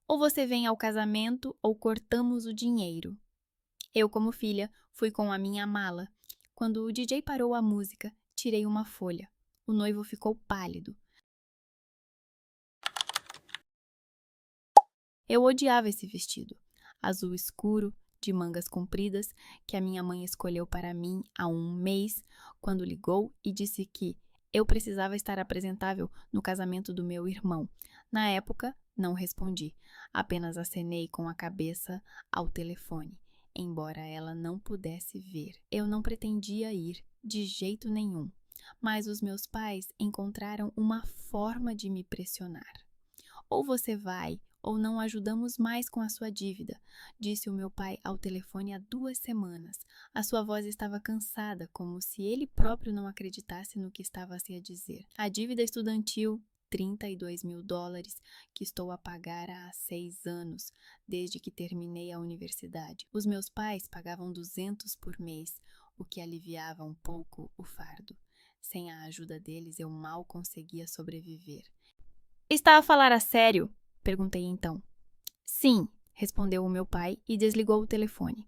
Ou você vem ao casamento ou cortamos o dinheiro. Eu, como filha, fui com a minha mala. Quando o DJ parou a música, tirei uma folha. O noivo ficou pálido. Eu odiava esse vestido, azul escuro, de mangas compridas, que a minha mãe escolheu para mim há um mês, quando ligou e disse que eu precisava estar apresentável no casamento do meu irmão. Na época, não respondi, apenas acenei com a cabeça ao telefone, embora ela não pudesse ver. Eu não pretendia ir, de jeito nenhum, mas os meus pais encontraram uma forma de me pressionar. Ou você vai, ou não ajudamos mais com a sua dívida, disse o meu pai ao telefone há 2 semanas. A sua voz estava cansada, como se ele próprio não acreditasse no que estava a se a dizer. A dívida estudantil, $32.000, que estou a pagar há 6 anos, desde que terminei a universidade. Os meus pais pagavam 200 por mês, o que aliviava um pouco o fardo. Sem a ajuda deles, eu mal conseguia sobreviver. Está a falar a sério? Perguntei então. Sim, respondeu o meu pai e desligou o telefone.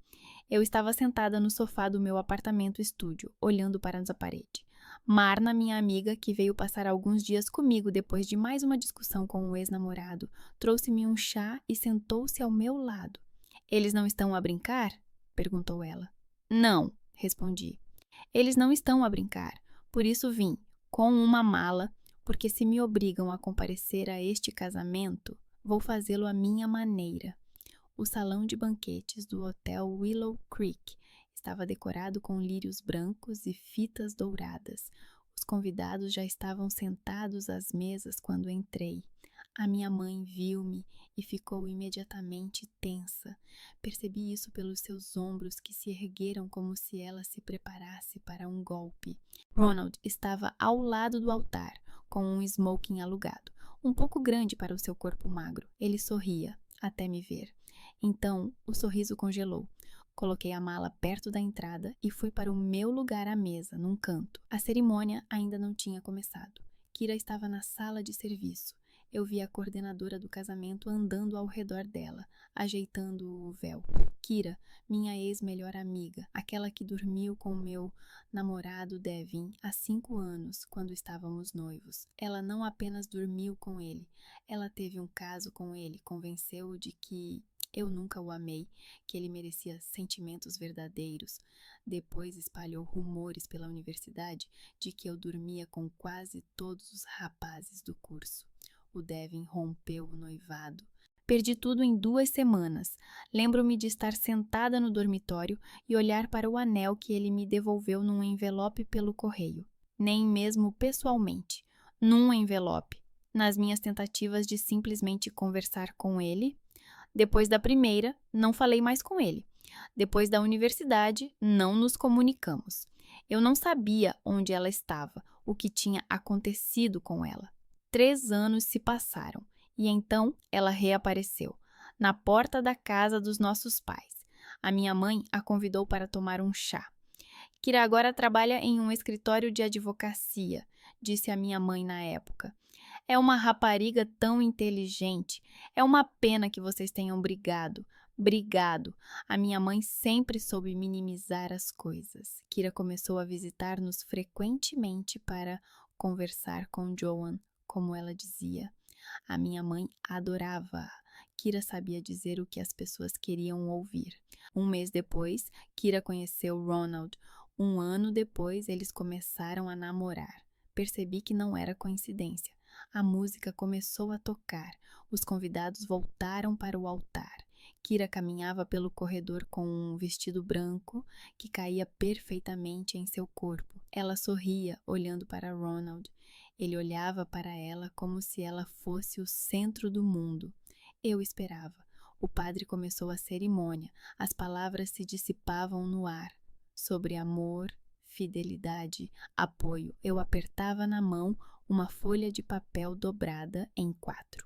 Eu estava sentada no sofá do meu apartamento-estúdio, olhando para a parede. Marna, minha amiga, que veio passar alguns dias comigo depois de mais uma discussão com o ex-namorado, trouxe-me um chá e sentou-se ao meu lado. Eles não estão a brincar? Perguntou ela. Não, respondi. Eles não estão a brincar, por isso vim, com uma mala, porque se me obrigam a comparecer a este casamento, vou fazê-lo à minha maneira. O salão de banquetes do Hotel Willow Creek estava decorado com lírios brancos e fitas douradas. Os convidados já estavam sentados às mesas quando entrei. A minha mãe viu-me e ficou imediatamente tensa. Percebi isso pelos seus ombros que se ergueram como se ela se preparasse para um golpe. Ronald estava ao lado do altar, com um smoking alugado, um pouco grande para o seu corpo magro. Ele sorria, até me ver. Então, o sorriso congelou. Coloquei a mala perto da entrada e fui para o meu lugar à mesa, num canto. A cerimônia ainda não tinha começado. Kira estava na sala de serviço. Eu vi a coordenadora do casamento andando ao redor dela, ajeitando o véu. Kira, minha ex-melhor amiga, aquela que dormiu com meu namorado Devin há 5 anos, quando estávamos noivos. Ela não apenas dormiu com ele, ela teve um caso com ele, convenceu-o de que eu nunca o amei, que ele merecia sentimentos verdadeiros. Depois espalhou rumores pela universidade de que eu dormia com quase todos os rapazes do curso. O Devin rompeu o noivado. Perdi tudo em 2 semanas. Lembro-me de estar sentada no dormitório e olhar para o anel que ele me devolveu num envelope pelo correio. Nem mesmo pessoalmente. Num envelope. Nas minhas tentativas de simplesmente conversar com ele. Depois da primeira, não falei mais com ele. Depois da universidade, não nos comunicamos. Eu não sabia onde ela estava, o que tinha acontecido com ela. 3 anos se passaram e então ela reapareceu, na porta da casa dos nossos pais. A minha mãe a convidou para tomar um chá. Kira agora trabalha em um escritório de advocacia, disse a minha mãe na época. É uma rapariga tão inteligente. É uma pena que vocês tenham brigado. Brigado. A minha mãe sempre soube minimizar as coisas. Kira começou a visitar-nos frequentemente para conversar com Joan, como ela dizia. A minha mãe adorava-a. Kira sabia dizer o que as pessoas queriam ouvir. Um mês depois, Kira conheceu Ronald. 1 ano depois, eles começaram a namorar. Percebi que não era coincidência. A música começou a tocar. Os convidados voltaram para o altar. Kira caminhava pelo corredor com um vestido branco que caía perfeitamente em seu corpo. Ela sorria, olhando para Ronald. Ele olhava para ela como se ela fosse o centro do mundo. Eu esperava. O padre começou a cerimônia. As palavras se dissipavam no ar. Sobre amor, fidelidade, apoio. Eu apertava na mão uma folha de papel dobrada em 4.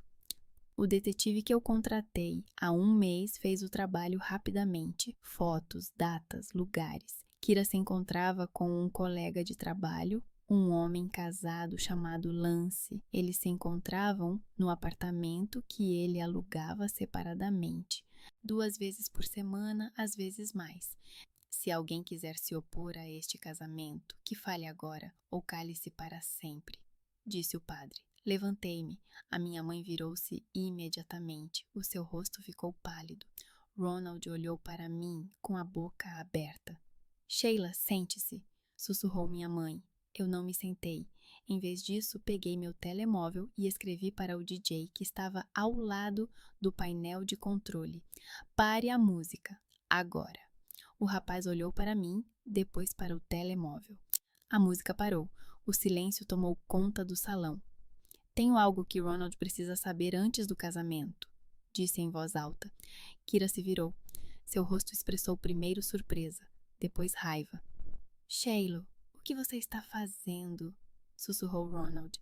O detetive que eu contratei há 1 mês fez o trabalho rapidamente. Fotos, datas, lugares. Kira se encontrava com um colega de trabalho um homem casado chamado Lance. Eles se encontravam no apartamento que ele alugava separadamente, 2 vezes por semana, às vezes mais. Se alguém quiser se opor a este casamento, que fale agora ou cale-se para sempre, disse o padre. Levantei-me. A minha mãe virou-se imediatamente. O seu rosto ficou pálido. Ronald olhou para mim com a boca aberta. Sheila, sente-se, sussurrou minha mãe. Eu não me sentei. Em vez disso, peguei meu telemóvel e escrevi para o DJ que estava ao lado do painel de controle. Pare a música, agora. O rapaz olhou para mim, depois para o telemóvel. A música parou. O silêncio tomou conta do salão. Tenho algo que Ronald precisa saber antes do casamento, disse em voz alta. Kira se virou. Seu rosto expressou primeiro surpresa, depois raiva. Sheila, o que você está fazendo? Sussurrou Ronald.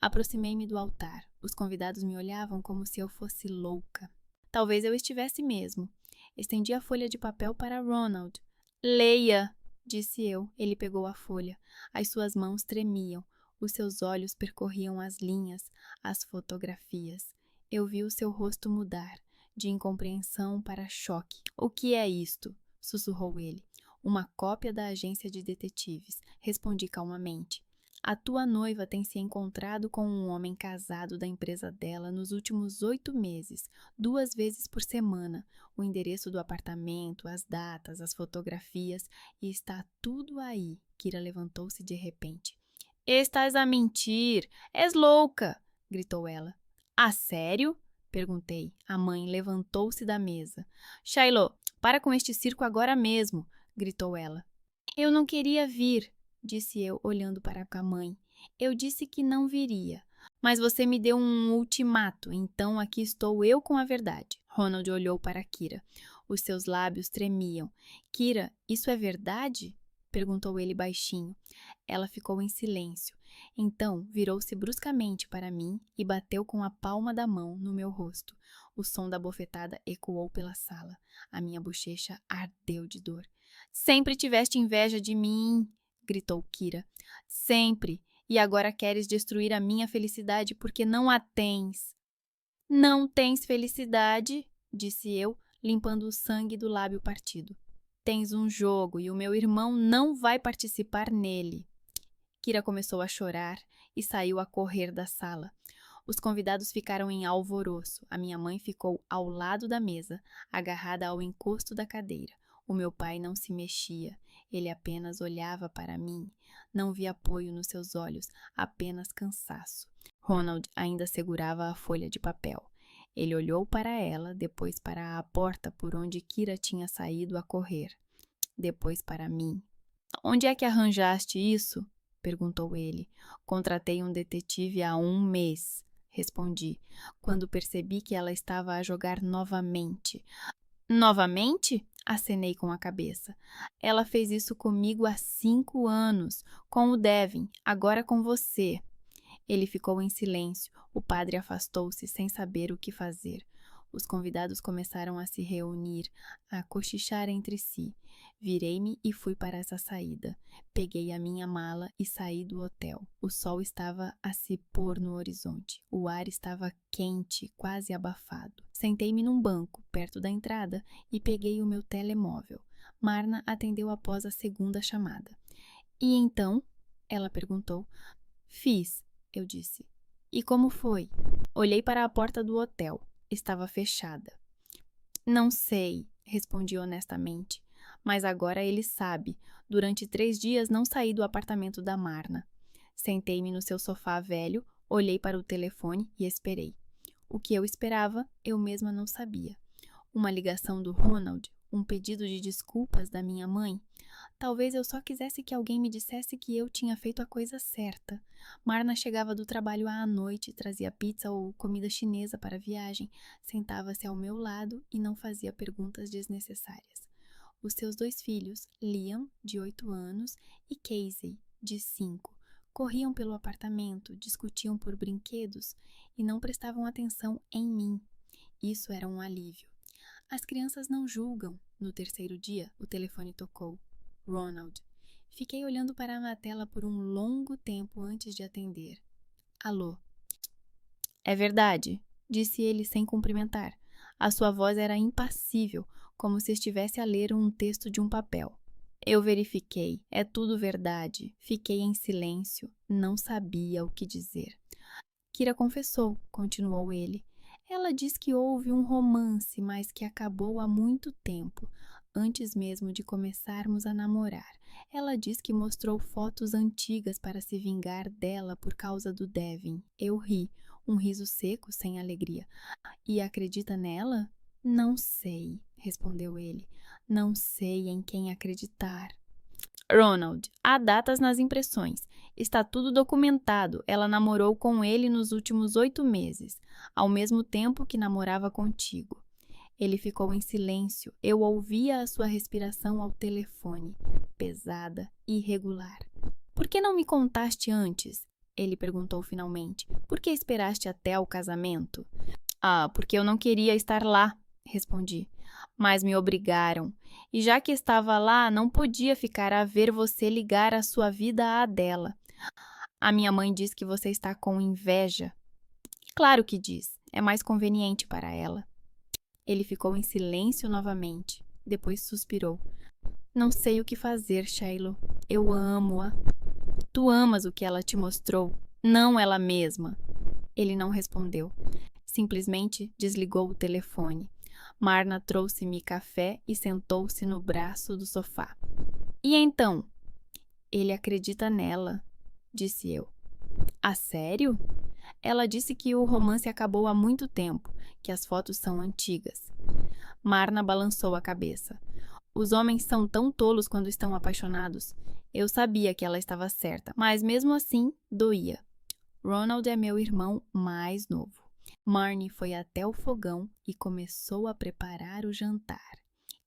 Aproximei-me do altar. Os convidados me olhavam como se eu fosse louca. Talvez eu estivesse mesmo. Estendi a folha de papel para Ronald. Leia, disse eu. Ele pegou a folha. As suas mãos tremiam. Os seus olhos percorriam as linhas, as fotografias. Eu vi o seu rosto mudar, de incompreensão para choque. O que é isto? Sussurrou ele. Uma cópia da agência de detetives. Respondi calmamente. A tua noiva tem se encontrado com um homem casado da empresa dela nos últimos 8 meses, 2 vezes por semana. O endereço do apartamento, as datas, as fotografias, e está tudo aí. Kira levantou-se de repente. Estás a mentir! És louca! Gritou ela. A sério? Perguntei. A mãe levantou-se da mesa. Shiloh, para com este circo agora mesmo! Gritou ela. Eu não queria vir, disse eu, olhando para a mãe. Eu disse que não viria. Mas você me deu um ultimato, então aqui estou eu com a verdade. Ronald olhou para Kira. Os seus lábios tremiam. Kira, isso é verdade? Perguntou ele baixinho. Ela ficou em silêncio. Então virou-se bruscamente para mim e bateu com a palma da mão no meu rosto. O som da bofetada ecoou pela sala. A minha bochecha ardeu de dor. Sempre tiveste inveja de mim, gritou Kira. Sempre. E agora queres destruir a minha felicidade porque não a tens. Não tens felicidade, disse eu, limpando o sangue do lábio partido. Tens um jogo e o meu irmão não vai participar nele. Kira começou a chorar e saiu a correr da sala. Os convidados ficaram em alvoroço. A minha mãe ficou ao lado da mesa, agarrada ao encosto da cadeira. O meu pai não se mexia. Ele apenas olhava para mim. Não vi apoio nos seus olhos, apenas cansaço. Ronald ainda segurava a folha de papel. Ele olhou para ela, depois para a porta por onde Kira tinha saído a correr. Depois para mim. Onde é que arranjaste isso? Perguntou ele. Contratei um detetive há 1 mês, respondi, quando percebi que ela estava a jogar novamente. Novamente? Acenei com a cabeça. Ela fez isso comigo há 5 anos, com o Devin, agora com você. Ele ficou em silêncio. O padre afastou-se sem saber o que fazer. Os convidados começaram a se reunir, a cochichar entre si. Virei-me e fui para essa saída. Peguei a minha mala e saí do hotel. O sol estava a se pôr no horizonte. O ar estava quente, quase abafado. Sentei-me num banco, perto da entrada, e peguei o meu telemóvel. Marna atendeu após a segunda chamada. E então? Ela perguntou. Fiz, eu disse. E como foi? Olhei para a porta do hotel. Estava fechada. Não sei, respondi honestamente. Mas agora ele sabe. Durante 3 dias não saí do apartamento da Marna. Sentei-me no seu sofá velho, olhei para o telefone e esperei. O que eu esperava, eu mesma não sabia. Uma ligação do Ronald, um pedido de desculpas da minha mãe. Talvez eu só quisesse que alguém me dissesse que eu tinha feito a coisa certa. Marna chegava do trabalho à noite, trazia pizza ou comida chinesa para a viagem, sentava-se ao meu lado e não fazia perguntas desnecessárias. Os seus 2 filhos, Liam, de 8 anos, e Casey, de 5, corriam pelo apartamento, discutiam por brinquedos e não prestavam atenção em mim. Isso era um alívio. As crianças não julgam. No terceiro dia, o telefone tocou. Ronald. Fiquei olhando para a tela por um longo tempo antes de atender. Alô? É verdade, disse ele sem cumprimentar. A sua voz era impassível, como se estivesse a ler um texto de um papel. Eu verifiquei, é tudo verdade. Fiquei em silêncio, não sabia o que dizer. Kira confessou, continuou ele. Ela diz que houve um romance, mas que acabou há muito tempo, antes mesmo de começarmos a namorar. Ela diz que mostrou fotos antigas para se vingar dela por causa do Devin. Eu ri, um riso seco, sem alegria. E acredita nela? Não sei, respondeu ele. Não sei em quem acreditar. Ronald, há datas nas impressões. Está tudo documentado. Ela namorou com ele nos últimos 8 meses, ao mesmo tempo que namorava contigo. Ele ficou em silêncio. Eu ouvia a sua respiração ao telefone, pesada e irregular. Por que não me contaste antes? Ele perguntou finalmente. Por que esperaste até o casamento? Ah, porque eu não queria estar lá, respondi. Mas me obrigaram. E já que estava lá, não podia ficar a ver você ligar a sua vida à dela. A minha mãe diz que você está com inveja. Claro que diz. É mais conveniente para ela. Ele ficou em silêncio novamente. Depois suspirou. Não sei o que fazer, Shiloh. Eu amo-a. Tu amas o que ela te mostrou, não ela mesma. Ele não respondeu. Simplesmente desligou o telefone. Marna trouxe-me café e sentou-se no braço do sofá. E então? Ele acredita nela, disse eu. A sério? Ela disse que o romance acabou há muito tempo, que as fotos são antigas. Marna balançou a cabeça. Os homens são tão tolos quando estão apaixonados. Eu sabia que ela estava certa, mas mesmo assim doía. Ronald é meu irmão mais novo. Marnie foi até o fogão e começou a preparar o jantar.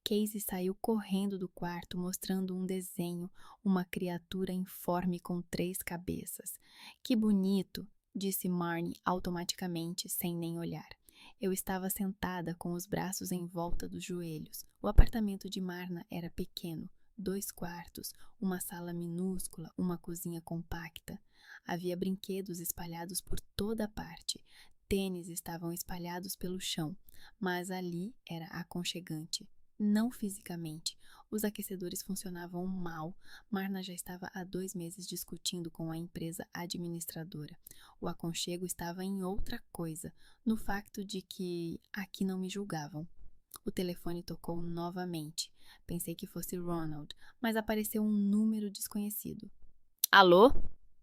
Casey saiu correndo do quarto mostrando um desenho, uma criatura informe com 3 cabeças. Que bonito, disse Marnie automaticamente, sem nem olhar. Eu estava sentada com os braços em volta dos joelhos. O apartamento de Marna era pequeno, 2 quartos, uma sala minúscula, uma cozinha compacta. Havia brinquedos espalhados por toda parte. Tênis estavam espalhados pelo chão, mas ali era aconchegante. Não fisicamente. Os aquecedores funcionavam mal. Marna já estava há 2 meses discutindo com a empresa administradora. O aconchego estava em outra coisa, no facto de que aqui não me julgavam. O telefone tocou novamente. Pensei que fosse Ronald, mas apareceu um número desconhecido. Alô?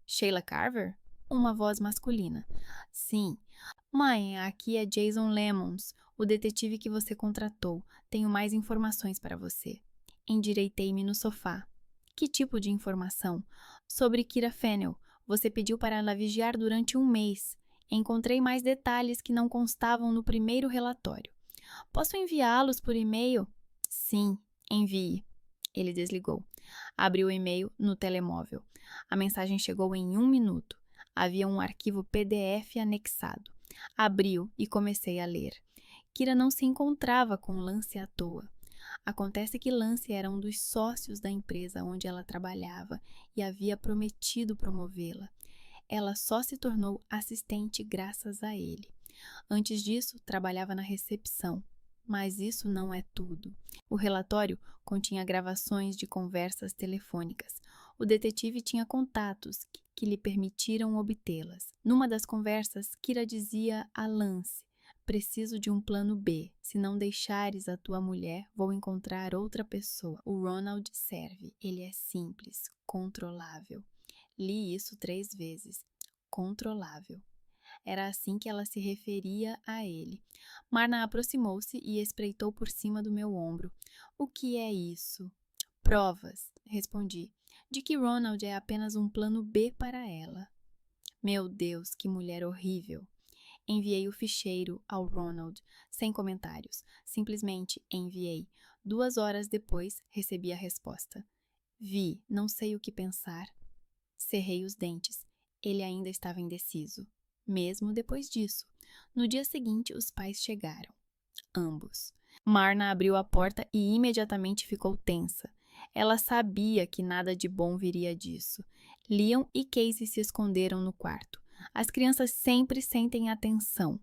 Sheila Carver? Uma voz masculina. Sim. Mãe, aqui é Jason Lemons, o detetive que você contratou. Tenho mais informações para você. Endireitei-me no sofá. Que tipo de informação? Sobre Kira Fennell. Você pediu para ela vigiar durante 1 mês. Encontrei mais detalhes que não constavam no primeiro relatório. Posso enviá-los por e-mail? Sim, envie. Ele desligou. Abriu o e-mail no telemóvel. A mensagem chegou em 1 minuto. Havia um arquivo PDF anexado. Abriu e comecei a ler. Kira não se encontrava com Lance à toa. Acontece que Lance era um dos sócios da empresa onde ela trabalhava e havia prometido promovê-la. Ela só se tornou assistente graças a ele. Antes disso, trabalhava na recepção. Mas isso não é tudo. O relatório continha gravações de conversas telefônicas. O detetive tinha contatos que lhe permitiram obtê-las. Numa das conversas, Kira dizia a Lance: preciso de um plano B. Se não deixares a tua mulher, vou encontrar outra pessoa. O Ronald serve. Ele é simples, controlável. Li isso 3 vezes. Controlável. Era assim que ela se referia a ele. Marna aproximou-se e espreitou por cima do meu ombro. O que é isso? Provas, respondi, de que Ronald é apenas um plano B para ela. Meu Deus, que mulher horrível. Enviei o ficheiro ao Ronald, sem comentários. Simplesmente enviei. 2 horas depois, recebi a resposta. Vi, não sei o que pensar. Cerrei os dentes. Ele ainda estava indeciso. Mesmo depois disso. No dia seguinte, os pais chegaram. Ambos. Marna abriu a porta e imediatamente ficou tensa. Ela sabia que nada de bom viria disso. Leon e Casey se esconderam no quarto. As crianças sempre sentem atenção.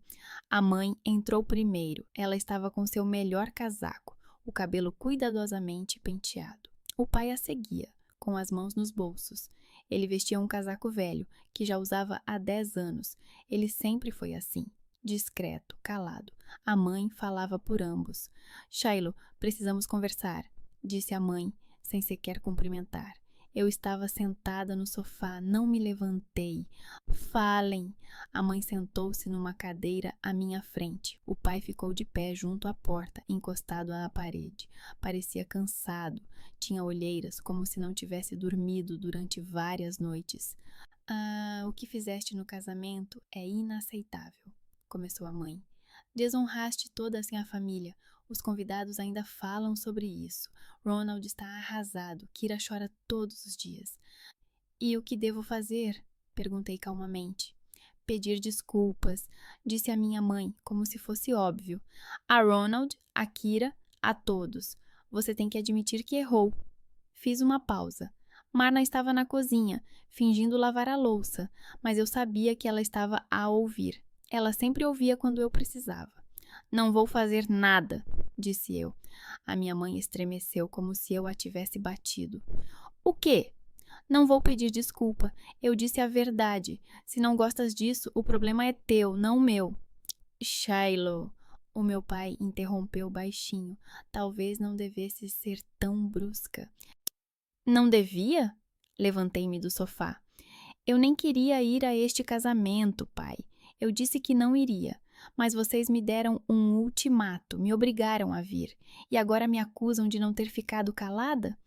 A mãe entrou primeiro. Ela estava com seu melhor casaco, o cabelo cuidadosamente penteado. O pai a seguia, com as mãos nos bolsos. Ele vestia um casaco velho, que já usava há 10 anos. Ele sempre foi assim, discreto, calado. A mãe falava por ambos. Shiloh, precisamos conversar, disse a mãe, sem sequer cumprimentar. Eu estava sentada no sofá, não me levantei. Falem! A mãe sentou-se numa cadeira à minha frente. O pai ficou de pé junto à porta, encostado à parede. Parecia cansado. Tinha olheiras, como se não tivesse dormido durante várias noites. O que fizeste no casamento é inaceitável, começou a mãe. Desonraste toda assim a família. Os convidados ainda falam sobre isso. Ronald está arrasado. Kira chora todos os dias. E o que devo fazer? Perguntei calmamente. Pedir desculpas, disse a minha mãe, como se fosse óbvio. A Ronald, a Kira, a todos. Você tem que admitir que errou. Fiz uma pausa. Marna estava na cozinha, fingindo lavar a louça, mas eu sabia que ela estava a ouvir. Ela sempre ouvia quando eu precisava. Não vou fazer nada, disse eu. A minha mãe estremeceu como se eu a tivesse batido. O quê? Não vou pedir desculpa. Eu disse a verdade. Se não gostas disso, o problema é teu, não meu. Shiloh, o meu pai interrompeu baixinho. Talvez não devesse ser tão brusca. Não devia? Levantei-me do sofá. Eu nem queria ir a este casamento, pai. Eu disse que não iria. Mas vocês me deram um ultimato, me obrigaram a vir. E agora me acusam de não ter ficado calada?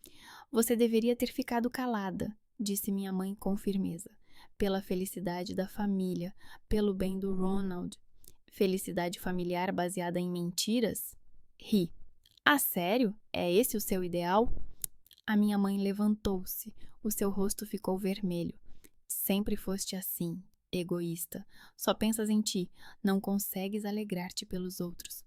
Você deveria ter ficado calada, disse minha mãe com firmeza. Pela felicidade da família, pelo bem do Ronald. Felicidade familiar baseada em mentiras? Ri. Ah, sério? É esse o seu ideal? A minha mãe levantou-se. O seu rosto ficou vermelho. Sempre foste assim, egoísta. Só pensas em ti. Não consegues alegrar-te pelos outros.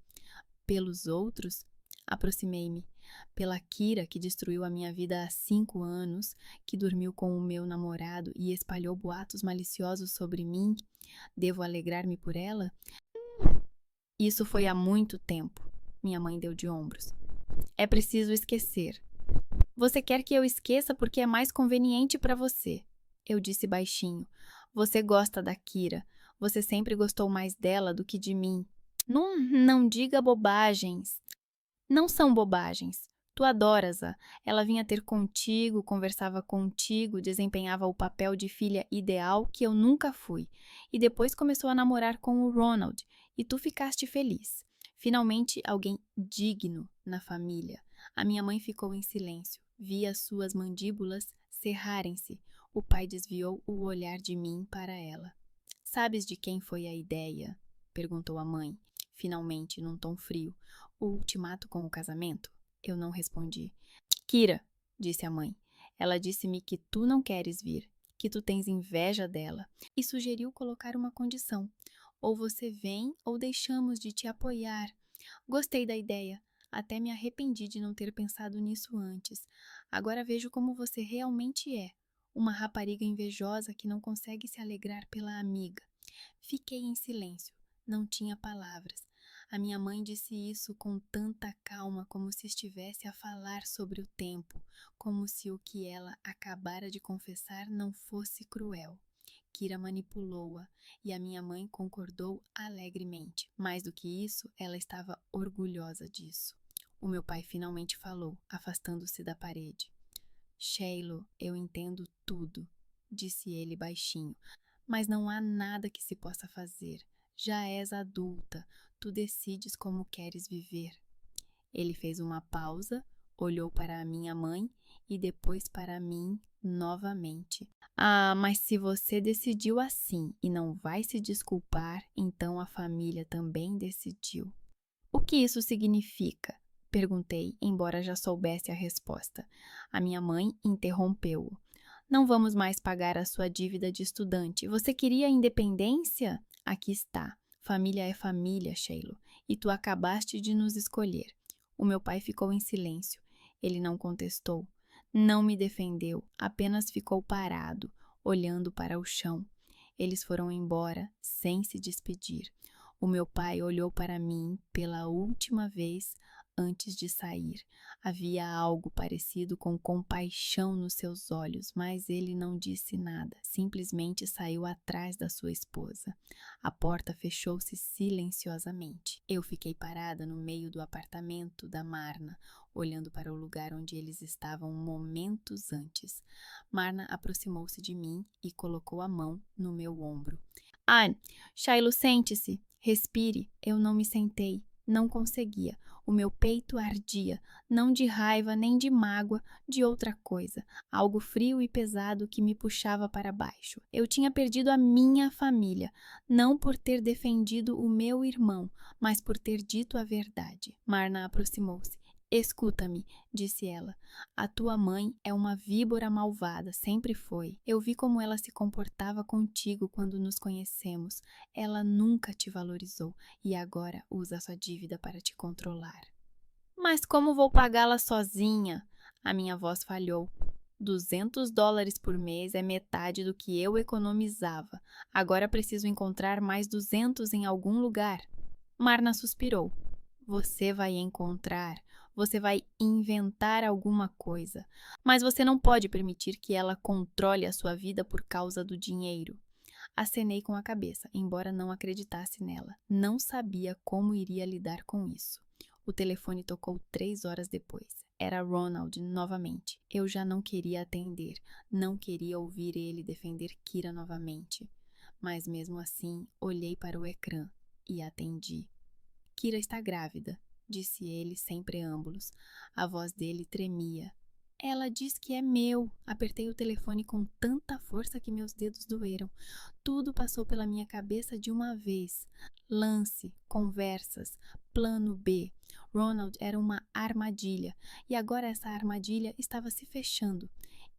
Pelos outros? Aproximei-me. Pela Kira, que destruiu a minha vida há 5 anos, que dormiu com o meu namorado e espalhou boatos maliciosos sobre mim, devo alegrar-me por ela? Isso foi há muito tempo. Minha mãe deu de ombros. É preciso esquecer. Você quer que eu esqueça porque é mais conveniente para você. Eu disse baixinho. Você gosta da Kira. Você sempre gostou mais dela do que de mim. Não diga bobagens. Não são bobagens. Tu adoras-a. Ela vinha ter contigo, conversava contigo, desempenhava o papel de filha ideal que eu nunca fui. E depois começou a namorar com o Ronald. E tu ficaste feliz. Finalmente, alguém digno na família. A minha mãe ficou em silêncio. Vi as suas mandíbulas cerrarem-se. O pai desviou o olhar de mim para ela. Sabes de quem foi a ideia? Perguntou a mãe, finalmente, num tom frio. O ultimato com o casamento? Eu não respondi. Kira, disse a mãe. Ela disse-me que tu não queres vir, que tu tens inveja dela, e sugeriu colocar uma condição. Ou você vem ou deixamos de te apoiar. Gostei da ideia. Até me arrependi de não ter pensado nisso antes. Agora vejo como você realmente é. Uma rapariga invejosa que não consegue se alegrar pela amiga. Fiquei em silêncio. Não tinha palavras. A minha mãe disse isso com tanta calma como se estivesse a falar sobre o tempo, como se o que ela acabara de confessar não fosse cruel. Kira manipulou-a e a minha mãe concordou alegremente. Mais do que isso, ela estava orgulhosa disso. O meu pai finalmente falou, afastando-se da parede. Shiloh, eu entendo tudo, disse ele baixinho, mas não há nada que se possa fazer. Já és adulta, tu decides como queres viver. Ele fez uma pausa, olhou para a minha mãe e depois para mim novamente. Mas se você decidiu assim e não vai se desculpar, então a família também decidiu. O que isso significa? Perguntei, embora já soubesse a resposta. A minha mãe interrompeu-o. Não vamos mais pagar a sua dívida de estudante. Você queria independência? Aqui está. Família é família, Shiloh, e tu acabaste de nos escolher. O meu pai ficou em silêncio. Ele não contestou. Não me defendeu, apenas ficou parado, olhando para o chão. Eles foram embora sem se despedir. O meu pai olhou para mim pela última vez antes de sair. Havia algo parecido com compaixão nos seus olhos, mas ele não disse nada. Simplesmente saiu atrás da sua esposa. A porta fechou-se silenciosamente. Eu fiquei parada no meio do apartamento da Marna, olhando para o lugar onde eles estavam momentos antes. Marna aproximou-se de mim e colocou a mão no meu ombro. Ah, Shiloh, sente-se. Respire. Eu não me sentei. Não conseguia. O meu peito ardia, não de raiva nem de mágoa, de outra coisa, algo frio e pesado que me puxava para baixo. Eu tinha perdido a minha família, não por ter defendido o meu irmão, mas por ter dito a verdade. Marna aproximou-se. Escuta-me, disse ela. A tua mãe é uma víbora malvada, sempre foi. Eu vi como ela se comportava contigo quando nos conhecemos. Ela nunca te valorizou e agora usa sua dívida para te controlar. Mas como vou pagá-la sozinha? A minha voz falhou. $200 por mês é metade do que eu economizava. Agora preciso encontrar mais 200 em algum lugar. Marna suspirou. Você vai encontrar. Você vai inventar alguma coisa. Mas você não pode permitir que ela controle a sua vida por causa do dinheiro. Acenei com a cabeça, embora não acreditasse nela. Não sabia como iria lidar com isso. O telefone tocou 3 horas depois. Era Ronald novamente. Eu já não queria atender. Não queria ouvir ele defender Kira novamente. Mas mesmo assim, olhei para o ecrã e atendi. Kira está grávida, disse ele sem preâmbulos. A voz dele tremia. Ela diz que é meu. Apertei o telefone com tanta força que meus dedos doeram. Tudo passou pela minha cabeça de uma vez. Lance, conversas, plano B. Ronald era uma armadilha, e agora essa armadilha estava se fechando.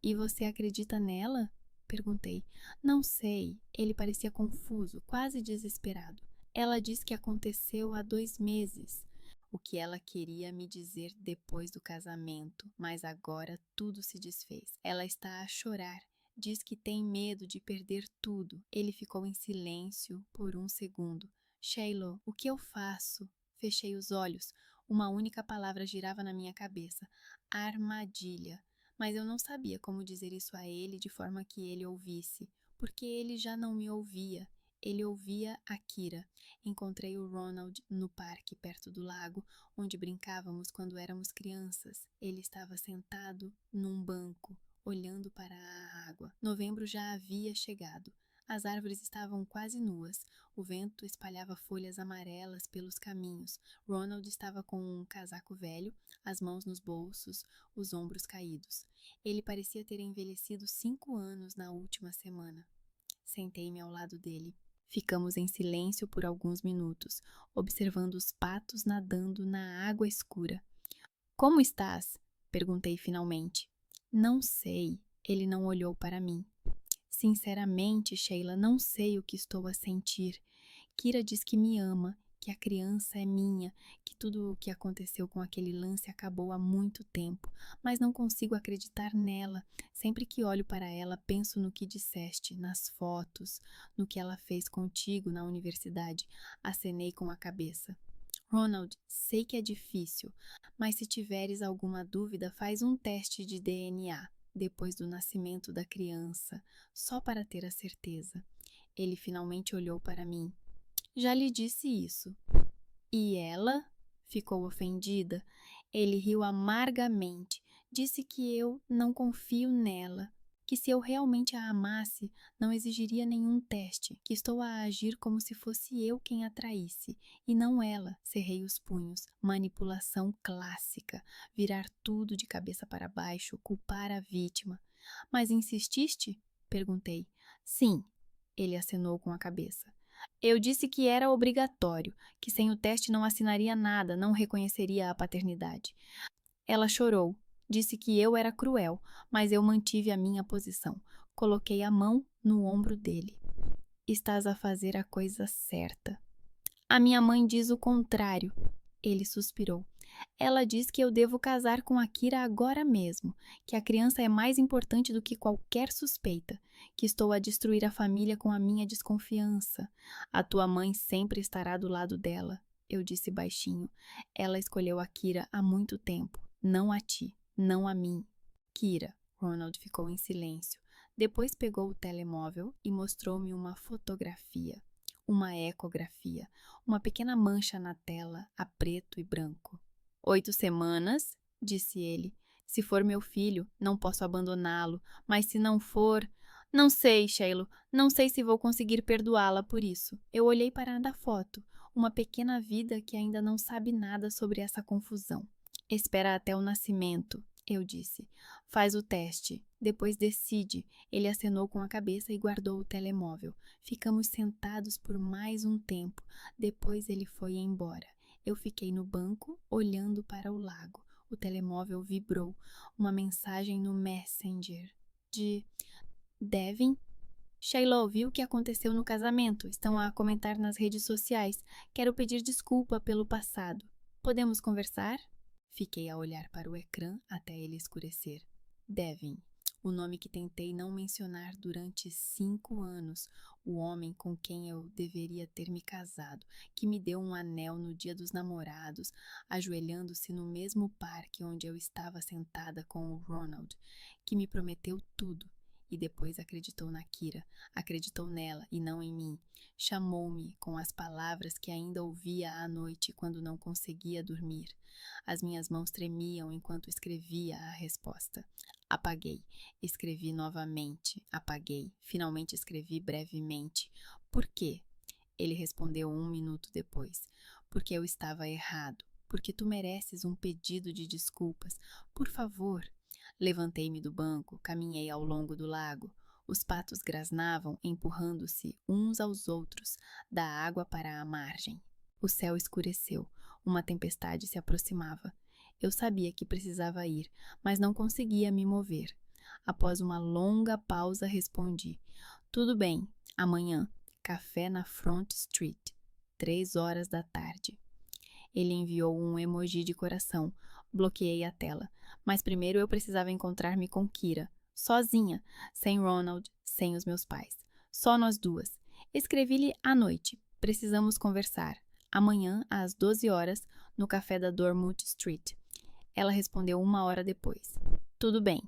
E você acredita nela? Perguntei. Não sei. Ele parecia confuso, quase desesperado. Ela diz que aconteceu há 2 meses. O que ela queria me dizer depois do casamento, mas agora tudo se desfez. Ela está a chorar. Diz que tem medo de perder tudo. Ele ficou em silêncio por um segundo. Shiloh, o que eu faço? Fechei os olhos. Uma única palavra girava na minha cabeça. Armadilha. Mas eu não sabia como dizer isso a ele de forma que ele ouvisse, porque ele já não me ouvia. Ele ouvia a Kira. Encontrei o Ronald no parque perto do lago, onde brincávamos quando éramos crianças. Ele estava sentado num banco, olhando para a água. Novembro já havia chegado. As árvores estavam quase nuas. O vento espalhava folhas amarelas pelos caminhos. Ronald estava com um casaco velho, as mãos nos bolsos, os ombros caídos. Ele parecia ter envelhecido 5 anos na última semana. Sentei-me ao lado dele. Ficamos em silêncio por alguns minutos, observando os patos nadando na água escura. Como estás? Perguntei finalmente. Não sei. Ele não olhou para mim. Sinceramente, Sheila, não sei o que estou a sentir. Kira diz que me ama, que a criança é minha, que tudo o que aconteceu com aquele lance acabou há muito tempo, mas não consigo acreditar nela. Sempre que olho para ela, penso no que disseste, nas fotos, no que ela fez contigo na universidade. Acenei com a cabeça. Ronald, sei que é difícil, mas se tiveres alguma dúvida, faz um teste de DNA depois do nascimento da criança, só para ter a certeza. Ele finalmente olhou para mim. Já lhe disse isso. E ela? Ficou ofendida. Ele riu amargamente. Disse que eu não confio nela, que se eu realmente a amasse, não exigiria nenhum teste, que estou a agir como se fosse eu quem a traísse, e não ela. Cerrei os punhos. Manipulação clássica. Virar tudo de cabeça para baixo, culpar a vítima. Mas insististe? Perguntei. Sim, ele acenou com a cabeça. Eu disse que era obrigatório, que sem o teste não assinaria nada, não reconheceria a paternidade. Ela chorou, disse que eu era cruel, mas eu mantive a minha posição. Coloquei a mão no ombro dele. Estás a fazer a coisa certa. A minha mãe diz o contrário. Ele suspirou. Ela diz que eu devo casar com a Kira agora mesmo, que a criança é mais importante do que qualquer suspeita, que estou a destruir a família com a minha desconfiança. A tua mãe sempre estará do lado dela, eu disse baixinho. Ela escolheu a Kira há muito tempo, não a ti, não a mim. Kira, Ronald ficou em silêncio. Depois pegou o telemóvel e mostrou-me uma fotografia, uma ecografia, uma pequena mancha na tela, a preto e branco. 8 semanas, disse ele. Se for meu filho, não posso abandoná-lo, mas se não for... Não sei, Sheilo, não sei se vou conseguir perdoá-la por isso. Eu olhei para a da foto, uma pequena vida que ainda não sabe nada sobre essa confusão. Espera até o nascimento, eu disse. Faz o teste, depois decide. Ele acenou com a cabeça e guardou o telemóvel. Ficamos sentados por mais um tempo. Depois ele foi embora. Eu fiquei no banco, olhando para o lago. O telemóvel vibrou. Uma mensagem no Messenger. De... Devin? Sheila viu o que aconteceu no casamento. Estão a comentar nas redes sociais. Quero pedir desculpa pelo passado. Podemos conversar? Fiquei a olhar para o ecrã até ele escurecer. Devin, o nome que tentei não mencionar durante 5 anos, o homem com quem eu deveria ter me casado, que me deu um anel no dia dos namorados, ajoelhando-se no mesmo parque onde eu estava sentada com o Ronald, que me prometeu tudo. E depois acreditou na Kira, acreditou nela e não em mim. Chamou-me com as palavras que ainda ouvia à noite quando não conseguia dormir. As minhas mãos tremiam enquanto escrevia a resposta. Apaguei. Escrevi novamente. Apaguei. Finalmente escrevi brevemente. Por quê? Ele respondeu 1 minuto depois. Porque eu estava errado. Porque tu mereces um pedido de desculpas. Por favor. Levantei-me do banco, caminhei ao longo do lago. Os patos grasnavam, empurrando-se uns aos outros, da água para a margem. O céu escureceu. Uma tempestade se aproximava. Eu sabia que precisava ir, mas não conseguia me mover. Após uma longa pausa, respondi: Tudo bem, amanhã, café na Front Street, 3 horas da tarde. Ele enviou um emoji de coração. Bloqueei a tela. Mas primeiro eu precisava encontrar-me com Kira. Sozinha, sem Ronald, sem os meus pais. Só nós duas. Escrevi-lhe à noite. Precisamos conversar. Amanhã, às 12 horas, no café da Dormont Street. Ela respondeu 1 hora depois. Tudo bem.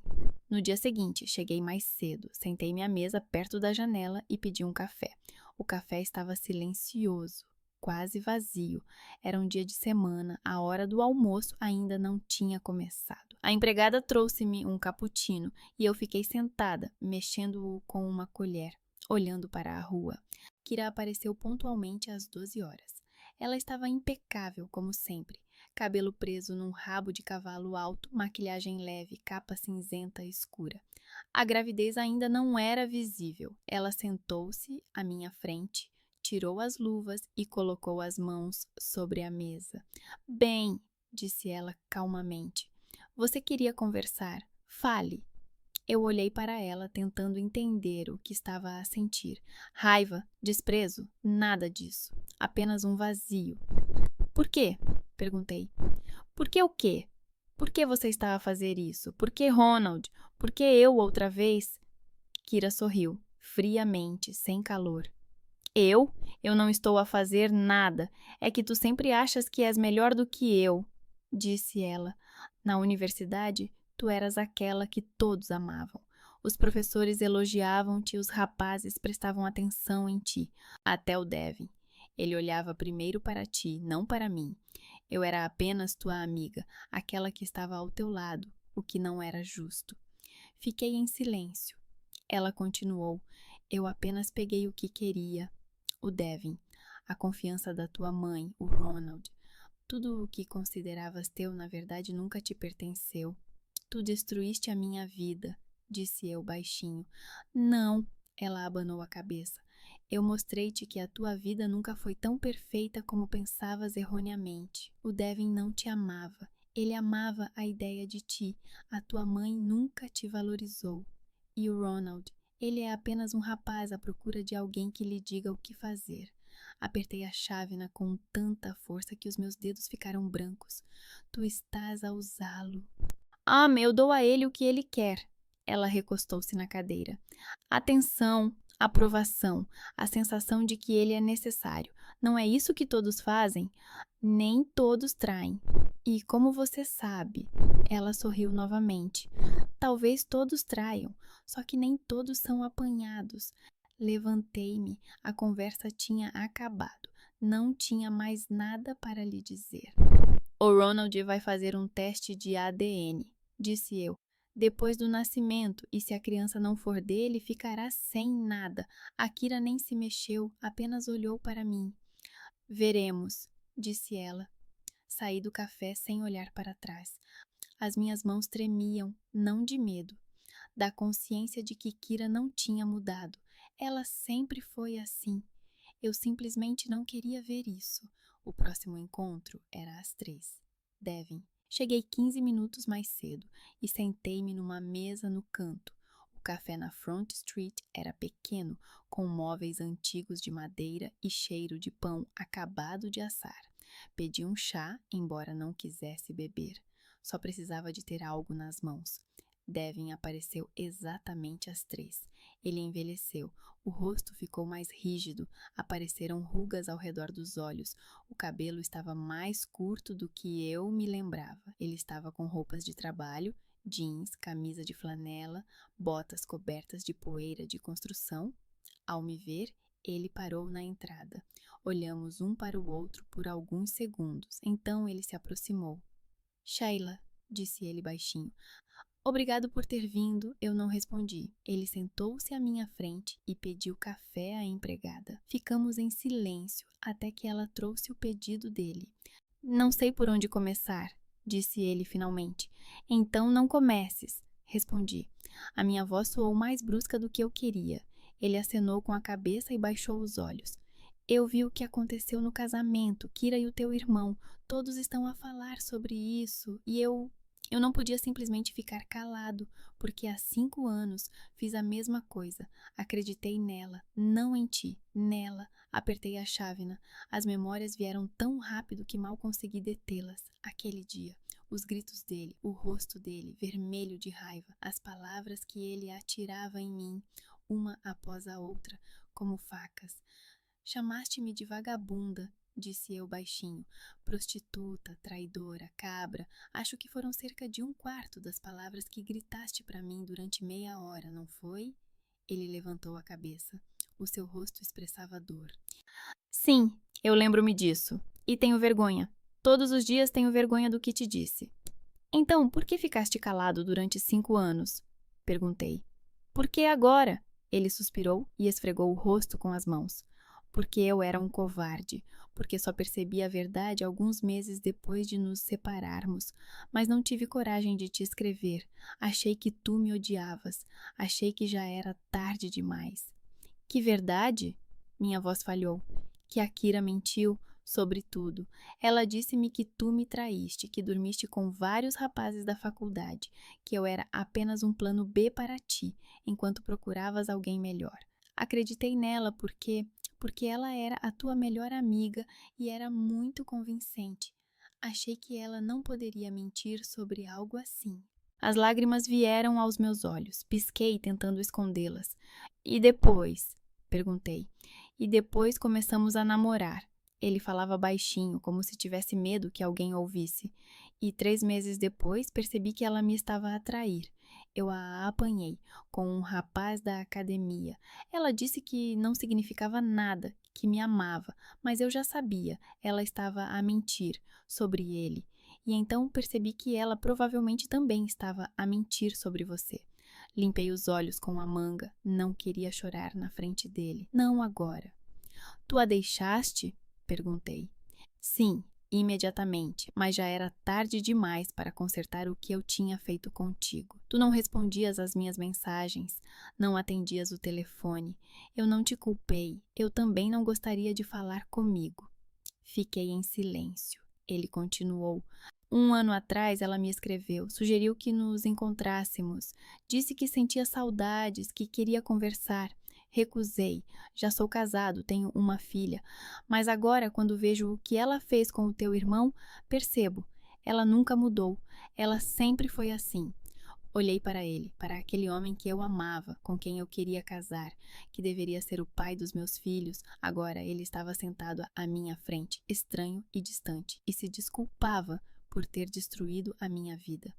No dia seguinte, cheguei mais cedo. Sentei-me à mesa perto da janela e pedi um café. O café estava silencioso, quase vazio. Era um dia de semana, a hora do almoço ainda não tinha começado. A empregada trouxe-me um cappuccino e eu fiquei sentada, mexendo-o com uma colher, olhando para a rua. Kira apareceu pontualmente às 12 horas. Ela estava impecável, como sempre. Cabelo preso num rabo de cavalo alto, maquilhagem leve, capa cinzenta escura. A gravidez ainda não era visível. Ela sentou-se à minha frente, tirou as luvas e colocou as mãos sobre a mesa. Bem, disse ela calmamente. Você queria conversar? Fale. Eu olhei para ela, tentando entender o que estava a sentir. Raiva, desprezo, nada disso. Apenas um vazio. Por quê? Perguntei. Por que o quê? Por que você estava a fazer isso? Por que Ronald? Por que eu outra vez? Kira sorriu, friamente, sem calor. Eu? Eu não estou a fazer nada. É que tu sempre achas que és melhor do que eu, disse ela. Na universidade, tu eras aquela que todos amavam. Os professores elogiavam-te, os rapazes prestavam atenção em ti. Até o Devin. Ele olhava primeiro para ti, não para mim. Eu era apenas tua amiga, aquela que estava ao teu lado, o que não era justo. Fiquei em silêncio. Ela continuou. Eu apenas peguei o que queria. O Devin, a confiança da tua mãe, o Ronald. Tudo o que consideravas teu, na verdade, nunca te pertenceu. Tu destruíste a minha vida, disse eu baixinho. Não, ela abanou a cabeça. Eu mostrei-te que a tua vida nunca foi tão perfeita como pensavas erroneamente. O Devin não te amava. Ele amava a ideia de ti. A tua mãe nunca te valorizou. E o Ronald, ele é apenas um rapaz à procura de alguém que lhe diga o que fazer. Apertei a chávena com tanta força que os meus dedos ficaram brancos. Tu estás a usá-lo. Ah, eu dou a ele o que ele quer. Ela recostou-se na cadeira. Atenção, aprovação, a sensação de que ele é necessário. Não é isso que todos fazem? Nem todos traem. E como você sabe? Ela sorriu novamente. Talvez todos traiam, só que nem todos são apanhados. Levantei-me, a conversa tinha acabado. Não tinha mais nada para lhe dizer. O Ronald vai fazer um teste de ADN, disse eu. Depois do nascimento, e se a criança não for dele, ficará sem nada. A Kira nem se mexeu, apenas olhou para mim. Veremos, disse ela. Saí do café sem olhar para trás. As minhas mãos tremiam, não de medo, da consciência de que Kira não tinha mudado. Ela sempre foi assim. Eu simplesmente não queria ver isso. O próximo encontro era às 3. Devin. Cheguei 15 minutos mais cedo e sentei-me numa mesa no canto. O café na Front Street era pequeno, com móveis antigos de madeira e cheiro de pão acabado de assar. Pedi um chá, embora não quisesse beber. Só precisava de ter algo nas mãos. Devin apareceu exatamente às 3. Ele envelheceu. O rosto ficou mais rígido, apareceram rugas ao redor dos olhos. O cabelo estava mais curto do que eu me lembrava. Ele estava com roupas de trabalho, jeans, camisa de flanela, botas cobertas de poeira de construção. Ao me ver, ele parou na entrada. Olhamos um para o outro por alguns segundos. Então ele se aproximou. Sheila, disse ele baixinho. Obrigado por ter vindo, eu não respondi. Ele sentou-se à minha frente e pediu café à empregada. Ficamos em silêncio até que ela trouxe o pedido dele. Não sei por onde começar, disse ele finalmente. Então não comeces, respondi. A minha voz soou mais brusca do que eu queria. Ele acenou com a cabeça e baixou os olhos. Eu vi o que aconteceu no casamento, Kira e o teu irmão. Todos estão a falar sobre isso e eu não podia simplesmente ficar calado, porque há 5 anos fiz a mesma coisa. Acreditei nela, não em ti, nela. Apertei a chávena. As memórias vieram tão rápido que mal consegui detê-las. Aquele dia, os gritos dele, o rosto dele, vermelho de raiva, as palavras que ele atirava em mim, uma após a outra, como facas. Chamaste-me de vagabunda, disse eu baixinho. Prostituta, traidora, cabra. Acho que foram cerca de 1/4 das palavras que gritaste para mim durante meia hora, não foi? Ele levantou a cabeça. O seu rosto expressava dor. Sim, eu lembro-me disso. E tenho vergonha. Todos os dias tenho vergonha do que te disse. Então, por que ficaste calado durante 5 anos? Perguntei. Por que agora? Ele suspirou e esfregou o rosto com as mãos. Porque eu era um covarde, porque só percebi a verdade alguns meses depois de nos separarmos, mas não tive coragem de te escrever. Achei que tu me odiavas, achei que já era tarde demais. Que verdade? Minha voz falhou. Que a Kira mentiu sobre tudo. Ela disse-me que tu me traíste, que dormiste com vários rapazes da faculdade, que eu era apenas um plano B para ti, enquanto procuravas alguém melhor. Acreditei nela porque ela era a tua melhor amiga e era muito convincente. Achei que ela não poderia mentir sobre algo assim. As lágrimas vieram aos meus olhos. Pisquei tentando escondê-las. E depois? Perguntei. E depois começamos a namorar. Ele falava baixinho, como se tivesse medo que alguém ouvisse. E 3 meses depois percebi que ela me estava a atrair. Eu a apanhei com um rapaz da academia. Ela disse que não significava nada, que me amava, mas eu já sabia, ela estava a mentir sobre ele. E então percebi que ela provavelmente também estava a mentir sobre você. Limpei os olhos com a manga, não queria chorar na frente dele. Não agora. Tu a deixaste? Perguntei. Sim. Imediatamente, mas já era tarde demais para consertar o que eu tinha feito contigo. Tu não respondias às minhas mensagens, não atendias o telefone. Eu não te culpei, eu também não gostaria de falar comigo. Fiquei em silêncio. Ele continuou. 1 ano atrás ela me escreveu, sugeriu que nos encontrássemos. Disse que sentia saudades, que queria conversar. Recusei. Já sou casado, tenho uma filha. Mas agora, quando vejo o que ela fez com o teu irmão, percebo. Ela nunca mudou. Ela sempre foi assim. Olhei para ele, para aquele homem que eu amava, com quem eu queria casar, que deveria ser o pai dos meus filhos. Agora ele estava sentado à minha frente, estranho e distante, e se desculpava por ter destruído a minha vida.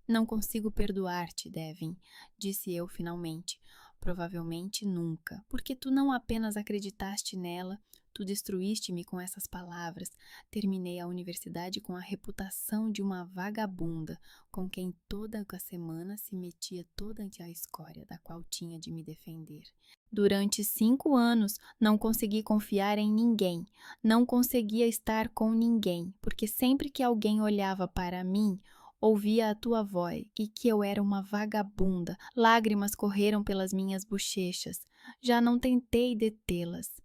Não consigo perdoar-te, Devin, disse eu finalmente. Provavelmente nunca, porque tu não apenas acreditaste nela, tu destruíste-me com essas palavras. Terminei a universidade com a reputação de uma vagabunda, com quem toda a semana se metia toda a escória da qual tinha de me defender. Durante 5 anos não consegui confiar em ninguém, não conseguia estar com ninguém, porque sempre que alguém olhava para mim, ouvia a tua voz e que eu era uma vagabunda. Lágrimas correram pelas minhas bochechas. Já não tentei detê-las.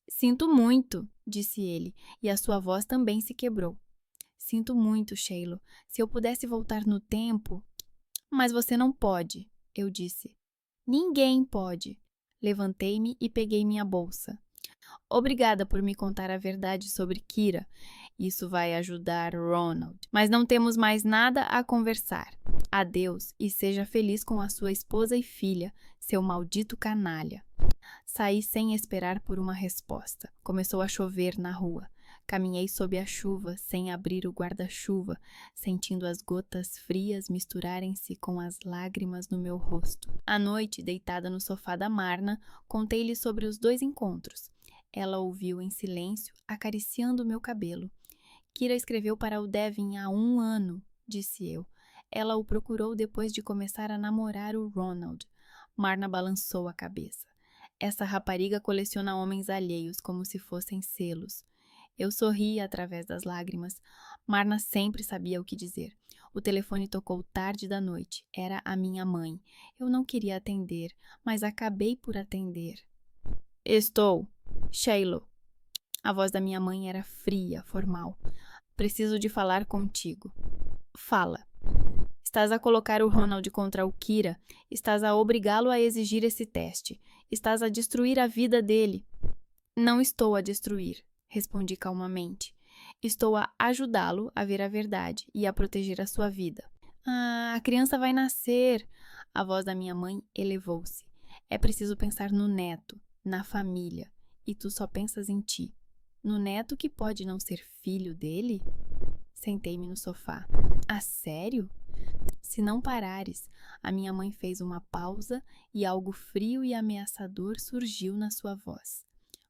Sinto muito, disse ele, e a sua voz também se quebrou. Sinto muito, Sheilo. Se eu pudesse voltar no tempo... Mas você não pode, eu disse. Ninguém pode. Levantei-me e peguei minha bolsa. Obrigada por me contar a verdade sobre Kira. Isso vai ajudar Ronald. Mas não temos mais nada a conversar. Adeus e seja feliz com a sua esposa e filha, seu maldito canalha. Saí sem esperar por uma resposta. Começou a chover na rua. Caminhei sob a chuva, sem abrir o guarda-chuva, sentindo as gotas frias misturarem-se com as lágrimas no meu rosto. À noite, deitada no sofá da Marna, contei-lhe sobre os 2 encontros. Ela ouviu em silêncio, acariciando meu cabelo. Kira escreveu para o Devin há 1 ano, disse eu. Ela o procurou depois de começar a namorar o Ronald. Marna balançou a cabeça. Essa rapariga coleciona homens alheios como se fossem selos. Eu sorri através das lágrimas. Marna sempre sabia o que dizer. O telefone tocou tarde da noite. Era a minha mãe. Eu não queria atender, mas acabei por atender. Estou. Sheilo. A voz da minha mãe era fria, formal. Preciso de falar contigo. Fala. Estás a colocar o Ronald contra o Kira. Estás a obrigá-lo a exigir esse teste. Estás a destruir a vida dele. Não estou a destruir, respondi calmamente. Estou a ajudá-lo a ver a verdade e a proteger a sua vida. Ah, a criança vai nascer. A voz da minha mãe elevou-se. É preciso pensar no neto, na família. E tu só pensas em ti. No neto que pode não ser filho dele? Sentei-me no sofá. A sério? Se não parares, a minha mãe fez uma pausa e algo frio e ameaçador surgiu na sua voz.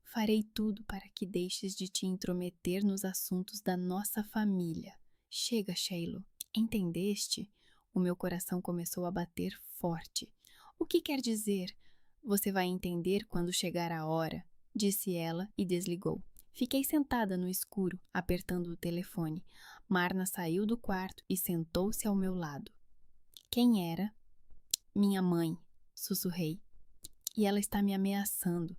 Farei tudo para que deixes de te intrometer nos assuntos da nossa família. Chega, Sheilo. Entendeste? O meu coração começou a bater forte. O que quer dizer? Você vai entender quando chegar a hora, disse ela e desligou. Fiquei sentada no escuro, apertando o telefone. Marna saiu do quarto e sentou-se ao meu lado. Quem era? Minha mãe, sussurrei. E ela está me ameaçando.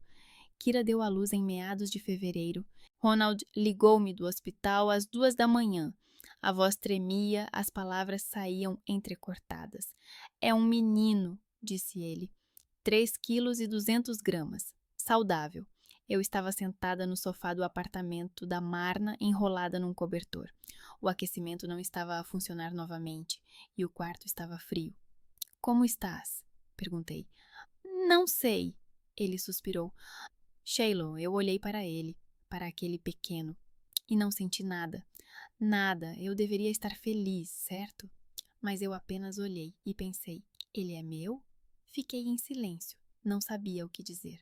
Kira deu à luz em meados de fevereiro. Ronald ligou-me do hospital às 2 da manhã. A voz tremia, as palavras saíam entrecortadas. É um menino, disse ele. 3 quilos e 200 gramas. Saudável. Eu estava sentada no sofá do apartamento da Marna, enrolada num cobertor. O aquecimento não estava a funcionar novamente e o quarto estava frio. Como estás? Perguntei. Não sei, ele suspirou. Sheilo, eu olhei para ele, para aquele pequeno, e não senti nada. Nada, eu deveria estar feliz, certo? Mas eu apenas olhei e pensei, ele é meu? Fiquei em silêncio, não sabia o que dizer.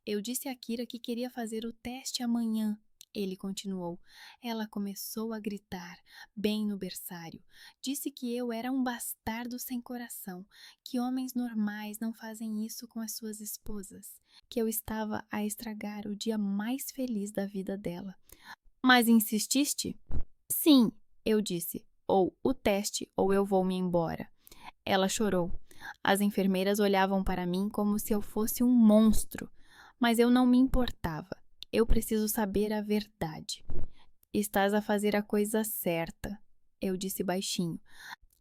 Eu disse a Kira que queria fazer o teste amanhã. Ele continuou. Ela começou a gritar, bem no berçário. Disse que eu era um bastardo sem coração, que homens normais não fazem isso com as suas esposas, que eu estava a estragar o dia mais feliz da vida dela. Mas insististe? Sim, eu disse. Ou o teste, ou eu vou me embora. Ela chorou. As enfermeiras olhavam para mim como se eu fosse um monstro, mas eu não me importava. Eu preciso saber a verdade. Estás a fazer a coisa certa, eu disse baixinho.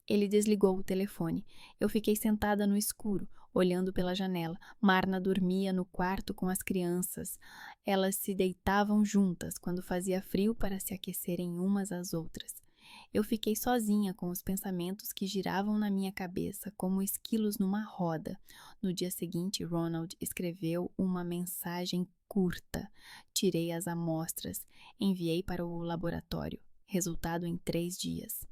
Ele desligou o telefone. Eu fiquei sentada no escuro, olhando pela janela. Marna dormia no quarto com as crianças. Elas se deitavam juntas quando fazia frio para se aquecerem umas às outras. Eu fiquei sozinha com os pensamentos que giravam na minha cabeça como esquilos numa roda. No dia seguinte, Ronald escreveu uma mensagem curta. Tirei as amostras, enviei para o laboratório. Resultado em 3 dias.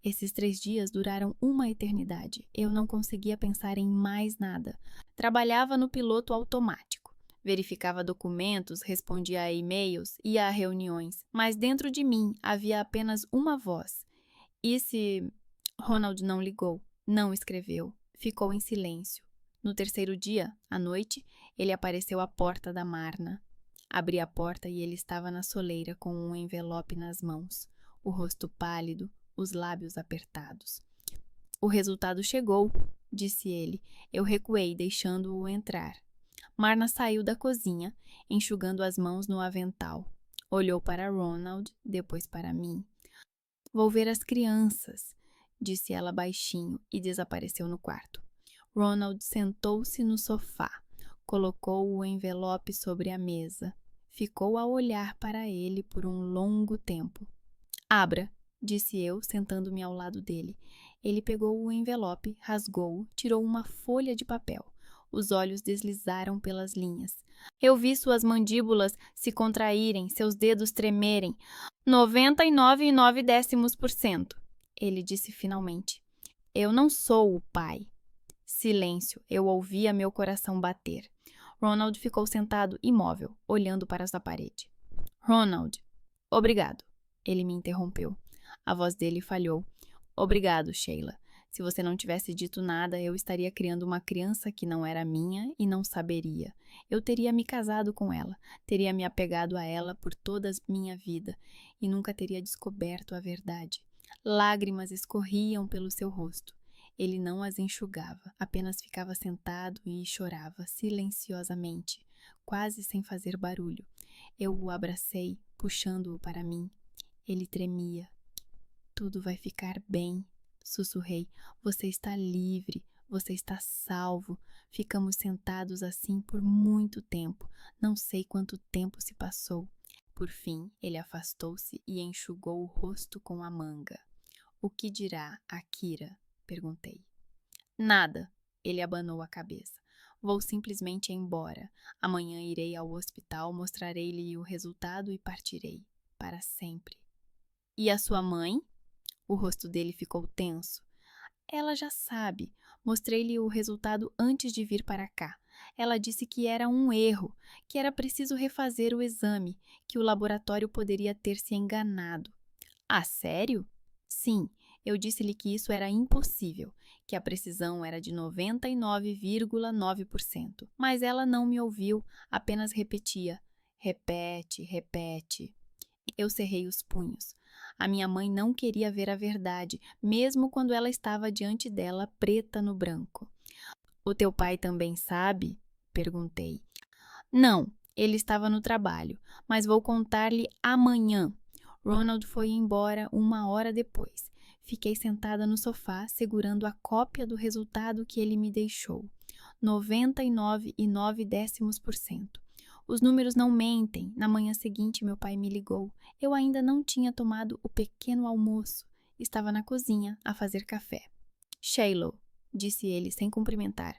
Esses 3 dias duraram uma eternidade. Eu não conseguia pensar em mais nada. Trabalhava no piloto automático. Verificava documentos, respondia a e-mails, ia a reuniões. Mas dentro de mim havia apenas uma voz. E se... Ronald não ligou, não escreveu, ficou em silêncio. No terceiro dia, à noite, ele apareceu à porta da Marna. Abri a porta e ele estava na soleira com um envelope nas mãos, o rosto pálido, os lábios apertados. O resultado chegou, disse ele. Eu recuei, deixando-o entrar. Marna saiu da cozinha, enxugando as mãos no avental. Olhou para Ronald, depois para mim. Vou ver as crianças, disse ela baixinho e desapareceu no quarto. Ronald sentou-se no sofá, colocou o envelope sobre a mesa. Ficou a olhar para ele por um longo tempo. Abra, disse eu, sentando-me ao lado dele. Ele pegou o envelope, rasgou-o, tirou uma folha de papel. Os olhos deslizaram pelas linhas. Eu vi suas mandíbulas se contraírem, seus dedos tremerem. 99,9%, ele disse finalmente. Eu não sou o pai. Silêncio, eu ouvia meu coração bater. Ronald ficou sentado imóvel, olhando para a parede. Ronald, obrigado. Ele me interrompeu. A voz dele falhou. Obrigado, Sheila. Se você não tivesse dito nada, eu estaria criando uma criança que não era minha e não saberia. Eu teria me casado com ela, teria me apegado a ela por toda a minha vida e nunca teria descoberto a verdade. Lágrimas escorriam pelo seu rosto. Ele não as enxugava, apenas ficava sentado e chorava silenciosamente, quase sem fazer barulho. Eu o abracei, puxando-o para mim. Ele tremia. Tudo vai ficar bem, sussurrei. Você está livre, você está salvo. Ficamos sentados assim por muito tempo. Não sei quanto tempo se passou. Por fim, ele afastou-se e enxugou o rosto com a manga. O que dirá Akira? Perguntei. Nada, ele abanou a cabeça. Vou simplesmente embora. Amanhã irei ao hospital, mostrarei-lhe o resultado e partirei. Para sempre. E a sua mãe? O rosto dele ficou tenso. Ela já sabe. Mostrei-lhe o resultado antes de vir para cá. Ela disse que era um erro, que era preciso refazer o exame, que o laboratório poderia ter se enganado. Ah, sério? Sim, eu disse-lhe que isso era impossível, que a precisão era de 99,9%. Mas ela não me ouviu, apenas repetia. Repete, repete. Eu cerrei os punhos. A minha mãe não queria ver a verdade, mesmo quando ela estava diante dela, preta no branco. O teu pai também sabe? Perguntei. Não, ele estava no trabalho, mas vou contar-lhe amanhã. Ronald foi embora 1 hora depois. Fiquei sentada no sofá, segurando a cópia do resultado que ele me deixou. 99,9%. Os números não mentem. Na manhã seguinte, meu pai me ligou. Eu ainda não tinha tomado o pequeno almoço. Estava na cozinha, a fazer café. Sheila, disse ele sem cumprimentar.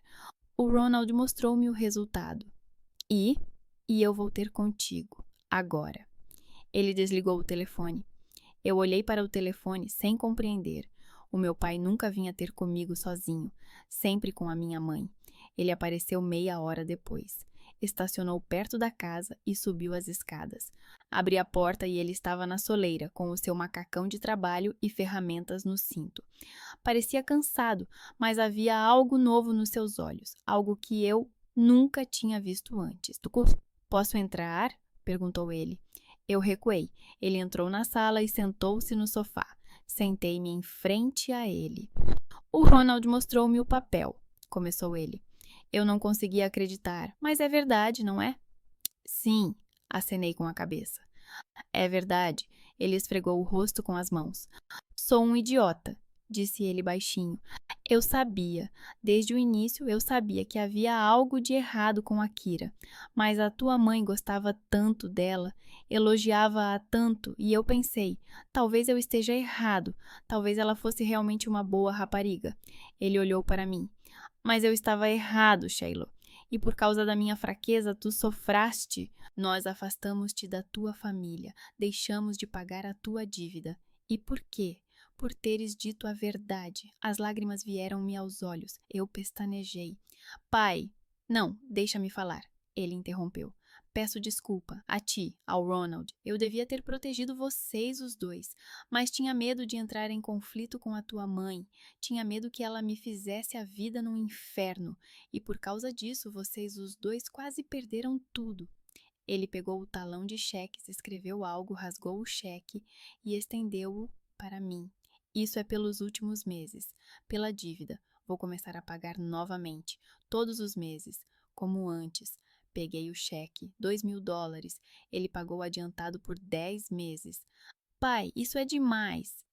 O Ronald mostrou-me o resultado. E eu vou ter contigo, agora. Ele desligou o telefone. Eu olhei para o telefone sem compreender. O meu pai nunca vinha ter comigo sozinho, sempre com a minha mãe. Ele apareceu 30 minutos depois. Estacionou perto da casa e subiu as escadas. Abri a porta e ele estava na soleira, com o seu macacão de trabalho e ferramentas no cinto. Parecia cansado, mas havia algo novo nos seus olhos, algo que eu nunca tinha visto antes. Posso entrar? Perguntou ele. Eu recuei. Ele entrou na sala e sentou-se no sofá. Sentei-me em frente a ele. O Ronald mostrou-me o papel, começou ele. Eu não conseguia acreditar, mas é verdade, não é? Sim, acenei com a cabeça. É verdade, ele esfregou o rosto com as mãos. Sou um idiota, disse ele baixinho. Eu sabia, desde o início eu sabia que havia algo de errado com a Kira, mas a tua mãe gostava tanto dela, elogiava-a tanto, e eu pensei, talvez eu esteja errado, talvez ela fosse realmente uma boa rapariga. Ele olhou para mim. Mas eu estava errado, Shiloh. E por causa da minha fraqueza, tu sofraste. Nós afastamos-te da tua família, deixamos de pagar a tua dívida. E por quê? Por teres dito a verdade. As lágrimas vieram-me aos olhos. Eu pestanejei. Pai, não, deixa-me falar. Ele interrompeu. Peço desculpa, a ti, ao Ronald. Eu devia ter protegido vocês os dois, mas tinha medo de entrar em conflito com a tua mãe. Tinha medo que ela me fizesse a vida num inferno, e por causa disso vocês os dois quase perderam tudo. Ele pegou o talão de cheques, escreveu algo, rasgou o cheque e estendeu-o para mim. Isso é pelos últimos meses, pela dívida. Vou começar a pagar novamente, todos os meses, como antes. Peguei o cheque, $2.000. Ele pagou adiantado por 10 meses. Pai, isso é demais.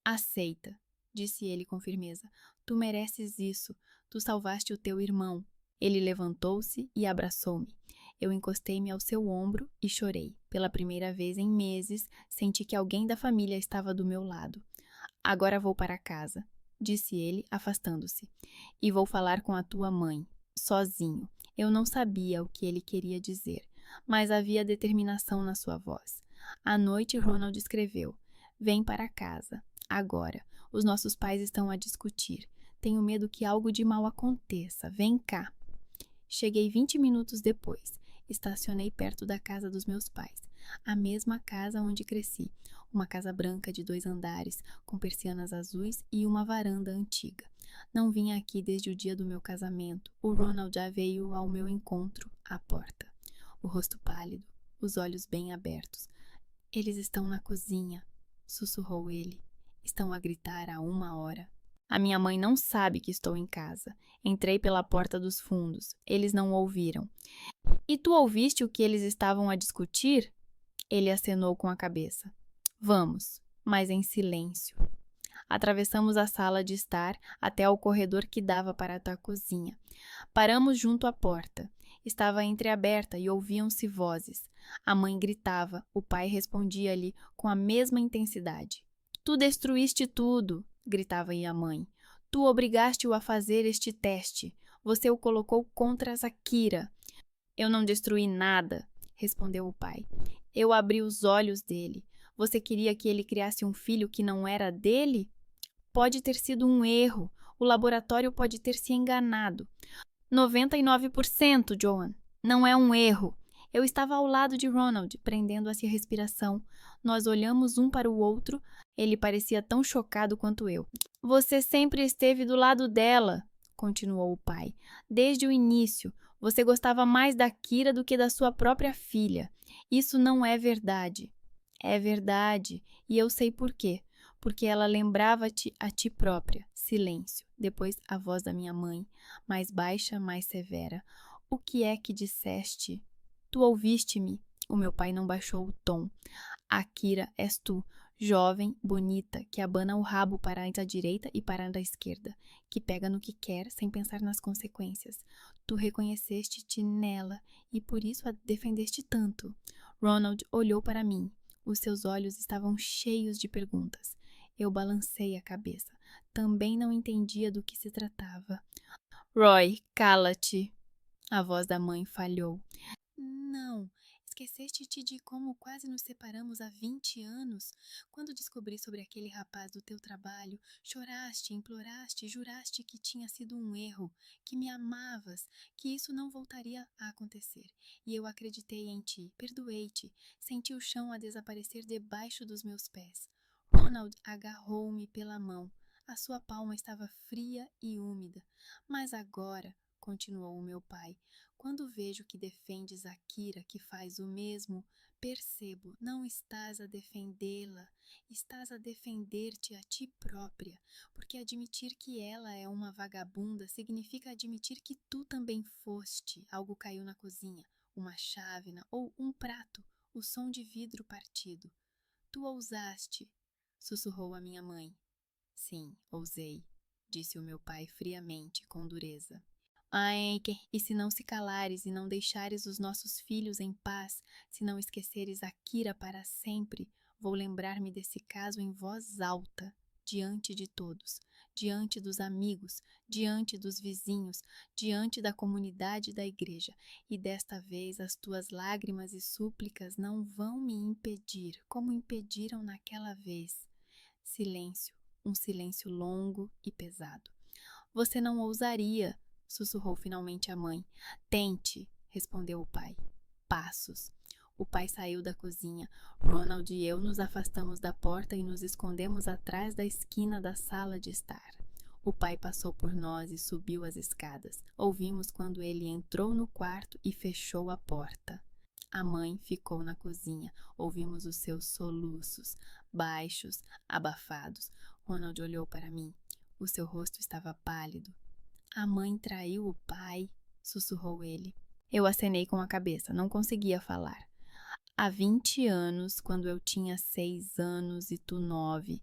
Aceita, disse ele com firmeza. Tu mereces isso. Tu salvaste o teu irmão. Ele levantou-se e abraçou-me. Eu encostei-me ao seu ombro e chorei. Pela primeira vez em meses, senti que alguém da família estava do meu lado. Agora vou para casa, disse ele, afastando-se. E vou falar com a tua mãe, sozinho. Eu não sabia o que ele queria dizer, mas havia determinação na sua voz. À noite, Ronald escreveu: Vem para casa. Agora, os nossos pais estão a discutir. Tenho medo que algo de mal aconteça. Vem cá. Cheguei 20 minutos depois. Estacionei perto da casa dos meus pais. A mesma casa onde cresci. Uma casa branca de 2 andares, com persianas azuis e uma varanda antiga. Não vinha aqui desde o dia do meu casamento. O Ronald já veio ao meu encontro à porta. O rosto pálido, os olhos bem abertos. Eles estão na cozinha, sussurrou ele. Estão a gritar há 1 hora. A minha mãe não sabe que estou em casa. Entrei pela porta dos fundos. Eles não ouviram. E tu ouviste o que eles estavam a discutir? Ele acenou com a cabeça. Vamos, mas em silêncio. Atravessamos a sala de estar até ao corredor que dava para a cozinha. Paramos junto à porta. Estava entreaberta e ouviam-se vozes. A mãe gritava, o pai respondia-lhe com a mesma intensidade. Tu destruíste tudo, gritava a mãe. Tu obrigaste-o a fazer este teste. Você o colocou contra a Zakira. Eu não destruí nada, respondeu o pai. Eu abri os olhos dele. Você queria que ele criasse um filho que não era dele? Pode ter sido um erro. O laboratório pode ter se enganado. 99%, Joan. Não é um erro. Eu estava ao lado de Ronald, prendendo-se a respiração. Nós olhamos um para o outro. Ele parecia tão chocado quanto eu. Você sempre esteve do lado dela, continuou o pai. Desde o início. Você gostava mais da Kira do que da sua própria filha. Isso não é verdade. É verdade. E eu sei por quê. Porque ela lembrava-te a ti própria. Silêncio. Depois a voz da minha mãe, mais baixa, mais severa. O que é que disseste? Tu ouviste-me? O meu pai não baixou o tom. A Kira és tu, jovem, bonita, que abana o rabo para a direita e para a esquerda, que pega no que quer sem pensar nas consequências. Tu reconheceste-te nela e por isso a defendeste tanto. Ronald olhou para mim. Os seus olhos estavam cheios de perguntas. Eu balancei a cabeça. Também não entendia do que se tratava. Roy, cala-te. A voz da mãe falhou. Não, esqueceste-te de como quase nos separamos há 20 anos? Quando descobri sobre aquele rapaz do teu trabalho, choraste, imploraste, juraste que tinha sido um erro, que me amavas, que isso não voltaria a acontecer. E eu acreditei em ti, perdoei-te, senti o chão a desaparecer debaixo dos meus pés. Ronald agarrou-me pela mão. A sua palma estava fria e úmida. Mas agora, continuou o meu pai, quando vejo que defendes a Kira, que faz o mesmo, percebo, não estás a defendê-la, estás a defender-te a ti própria, porque admitir que ela é uma vagabunda significa admitir que tu também foste. Algo caiu na cozinha, uma chávena ou um prato, o som de vidro partido. Tu ousaste, sussurrou a minha mãe. Sim, ousei, disse o meu pai friamente, com dureza. Ah, Enker, e se não se calares e não deixares os nossos filhos em paz, se não esqueceres a Kira para sempre, vou lembrar-me desse caso em voz alta, diante de todos, diante dos amigos, diante dos vizinhos, diante da comunidade da igreja, e desta vez as tuas lágrimas e súplicas não vão me impedir, como impediram naquela vez. Silêncio, um silêncio longo e pesado. Você não ousaria, sussurrou finalmente a mãe. Tente, respondeu o pai. Passos. O pai saiu da cozinha. Ronald e eu nos afastamos da porta e nos escondemos atrás da esquina da sala de estar. O pai passou por nós e subiu as escadas. Ouvimos quando ele entrou no quarto e fechou a porta. A mãe ficou na cozinha. Ouvimos os seus soluços, baixos, abafados. Ronald olhou para mim. O seu rosto estava pálido. A mãe traiu o pai, sussurrou ele. Eu acenei com a cabeça, não conseguia falar. Há 20 anos, quando eu tinha 6 anos e tu 9,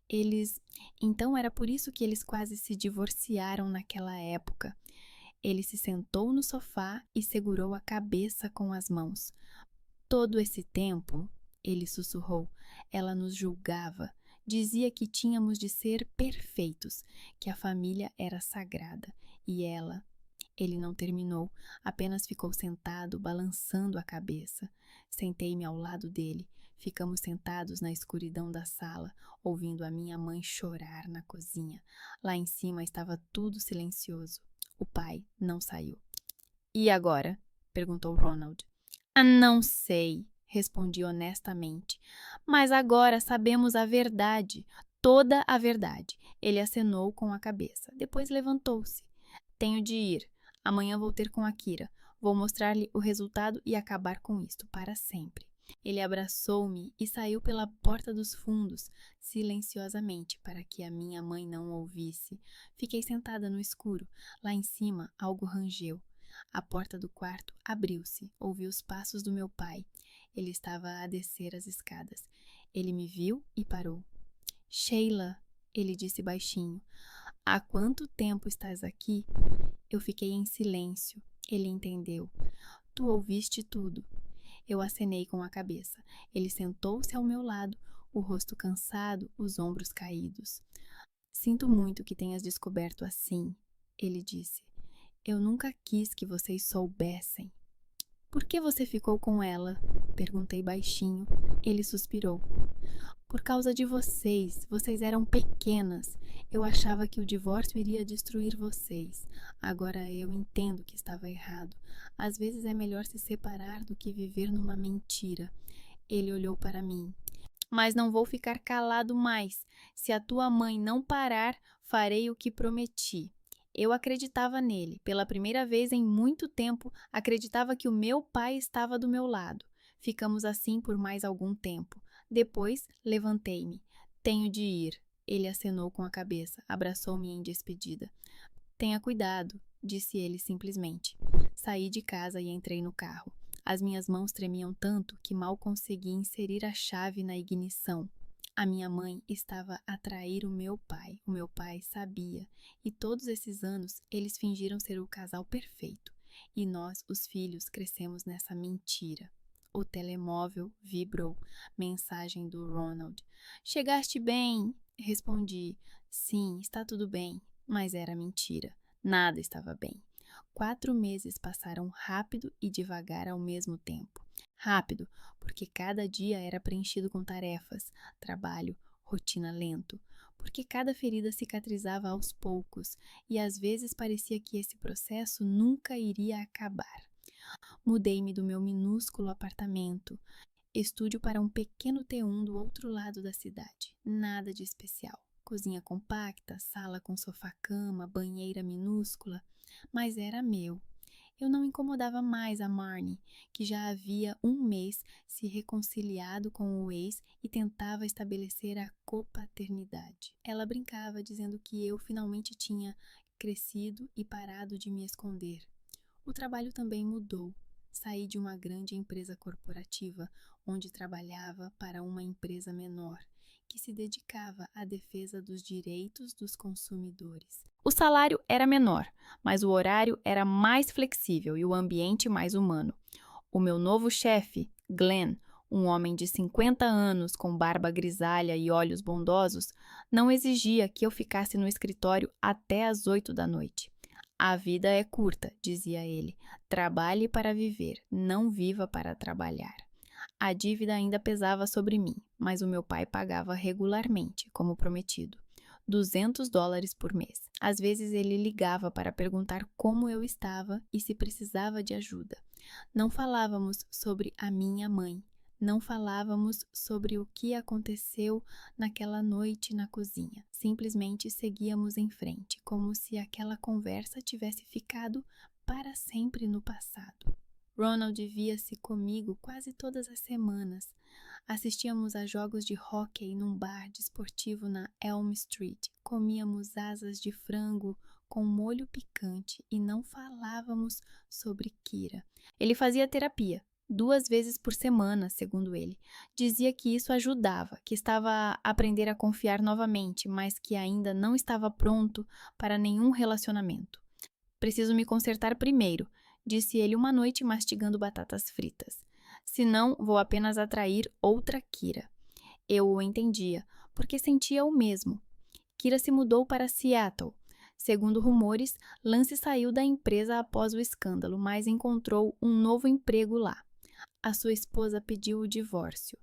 eles... Então era por isso que eles quase se divorciaram naquela época. Ele se sentou no sofá e segurou a cabeça com as mãos. Todo esse tempo, ele sussurrou, ela nos julgava. Dizia que tínhamos de ser perfeitos, que a família era sagrada. E ela... Ele não terminou, apenas ficou sentado, balançando a cabeça. Sentei-me ao lado dele. Ficamos sentados na escuridão da sala, ouvindo a minha mãe chorar na cozinha. Lá em cima estava tudo silencioso. O pai não saiu. E agora? Perguntou Ronald. Não sei, respondi honestamente. Mas agora sabemos a verdade, toda a verdade. Ele acenou com a cabeça. Depois levantou-se. Tenho de ir. Amanhã vou ter com a Kira. Vou mostrar-lhe o resultado e acabar com isto para sempre. Ele abraçou-me e saiu pela porta dos fundos, silenciosamente, para que a minha mãe não ouvisse. Fiquei sentada no escuro. Lá em cima, algo rangeu. A porta do quarto abriu-se. Ouvi os passos do meu pai. Ele estava a descer as escadas. Ele me viu e parou. Sheila, ele disse baixinho. Há quanto tempo estás aqui? Eu fiquei em silêncio. Ele entendeu. Tu ouviste tudo. Eu acenei com a cabeça. Ele sentou-se ao meu lado, o rosto cansado, os ombros caídos. Sinto muito que tenhas descoberto assim, ele disse. Eu nunca quis que vocês soubessem. Por que você ficou com ela? Perguntei baixinho. Ele suspirou. Por causa de vocês. Vocês eram pequenas. Eu achava que o divórcio iria destruir vocês. Agora eu entendo que estava errado. Às vezes é melhor se separar do que viver numa mentira. Ele olhou para mim. Mas não vou ficar calado mais. Se a tua mãe não parar, farei o que prometi. Eu acreditava nele. Pela primeira vez em muito tempo, acreditava que o meu pai estava do meu lado. Ficamos assim por mais algum tempo. Depois, levantei-me. Tenho de ir. Ele acenou com a cabeça, abraçou-me em despedida. Tenha cuidado, disse ele simplesmente. Saí de casa e entrei no carro. As minhas mãos tremiam tanto que mal consegui inserir a chave na ignição. A minha mãe estava a trair o meu pai. O meu pai sabia. E todos esses anos eles fingiram ser o casal perfeito. E nós, os filhos, crescemos nessa mentira. O telemóvel vibrou. Mensagem do Ronald. Chegaste bem? Respondi. Sim, está tudo bem. Mas era mentira. Nada estava bem. 4 meses passaram rápido e devagar ao mesmo tempo. Rápido, porque cada dia era preenchido com tarefas, trabalho, rotina lento. Porque cada ferida cicatrizava aos poucos e às vezes parecia que esse processo nunca iria acabar. Mudei-me do meu minúsculo apartamento, estúdio para um pequeno T1 do outro lado da cidade. Nada de especial. Cozinha compacta, sala com sofá-cama, banheira minúscula, mas era meu. Eu não incomodava mais a Marnie, que já havia um mês se reconciliado com o ex e tentava estabelecer a copaternidade. Ela brincava dizendo que eu finalmente tinha crescido e parado de me esconder. O trabalho também mudou. Saí de uma grande empresa corporativa, onde trabalhava para uma empresa menor, que se dedicava à defesa dos direitos dos consumidores. O salário era menor, mas o horário era mais flexível e o ambiente mais humano. O meu novo chefe, Glenn, um homem de 50 anos com barba grisalha e olhos bondosos, não exigia que eu ficasse no escritório até às 8 da noite. A vida é curta, dizia ele. Trabalhe para viver, não viva para trabalhar. A dívida ainda pesava sobre mim, mas o meu pai pagava regularmente, como prometido. $200 por mês. Às vezes ele ligava para perguntar como eu estava e se precisava de ajuda. Não falávamos sobre a minha mãe. Não falávamos sobre o que aconteceu naquela noite na cozinha. Simplesmente seguíamos em frente, como se aquela conversa tivesse ficado para sempre no passado. Ronald via-se comigo quase todas as semanas. Assistíamos a jogos de hóquei num bar desportivo na Elm Street. Comíamos asas de frango com molho picante e não falávamos sobre Kira. Ele fazia terapia 2 vezes por semana, segundo ele. Dizia que isso ajudava, que estava a aprender a confiar novamente, mas que ainda não estava pronto para nenhum relacionamento. Preciso me consertar primeiro, disse ele uma noite mastigando batatas fritas. Senão, vou apenas atrair outra Kira. Eu o entendia, porque sentia o mesmo. Kira se mudou para Seattle. Segundo rumores, Lance saiu da empresa após o escândalo, mas encontrou um novo emprego lá. A sua esposa pediu o divórcio.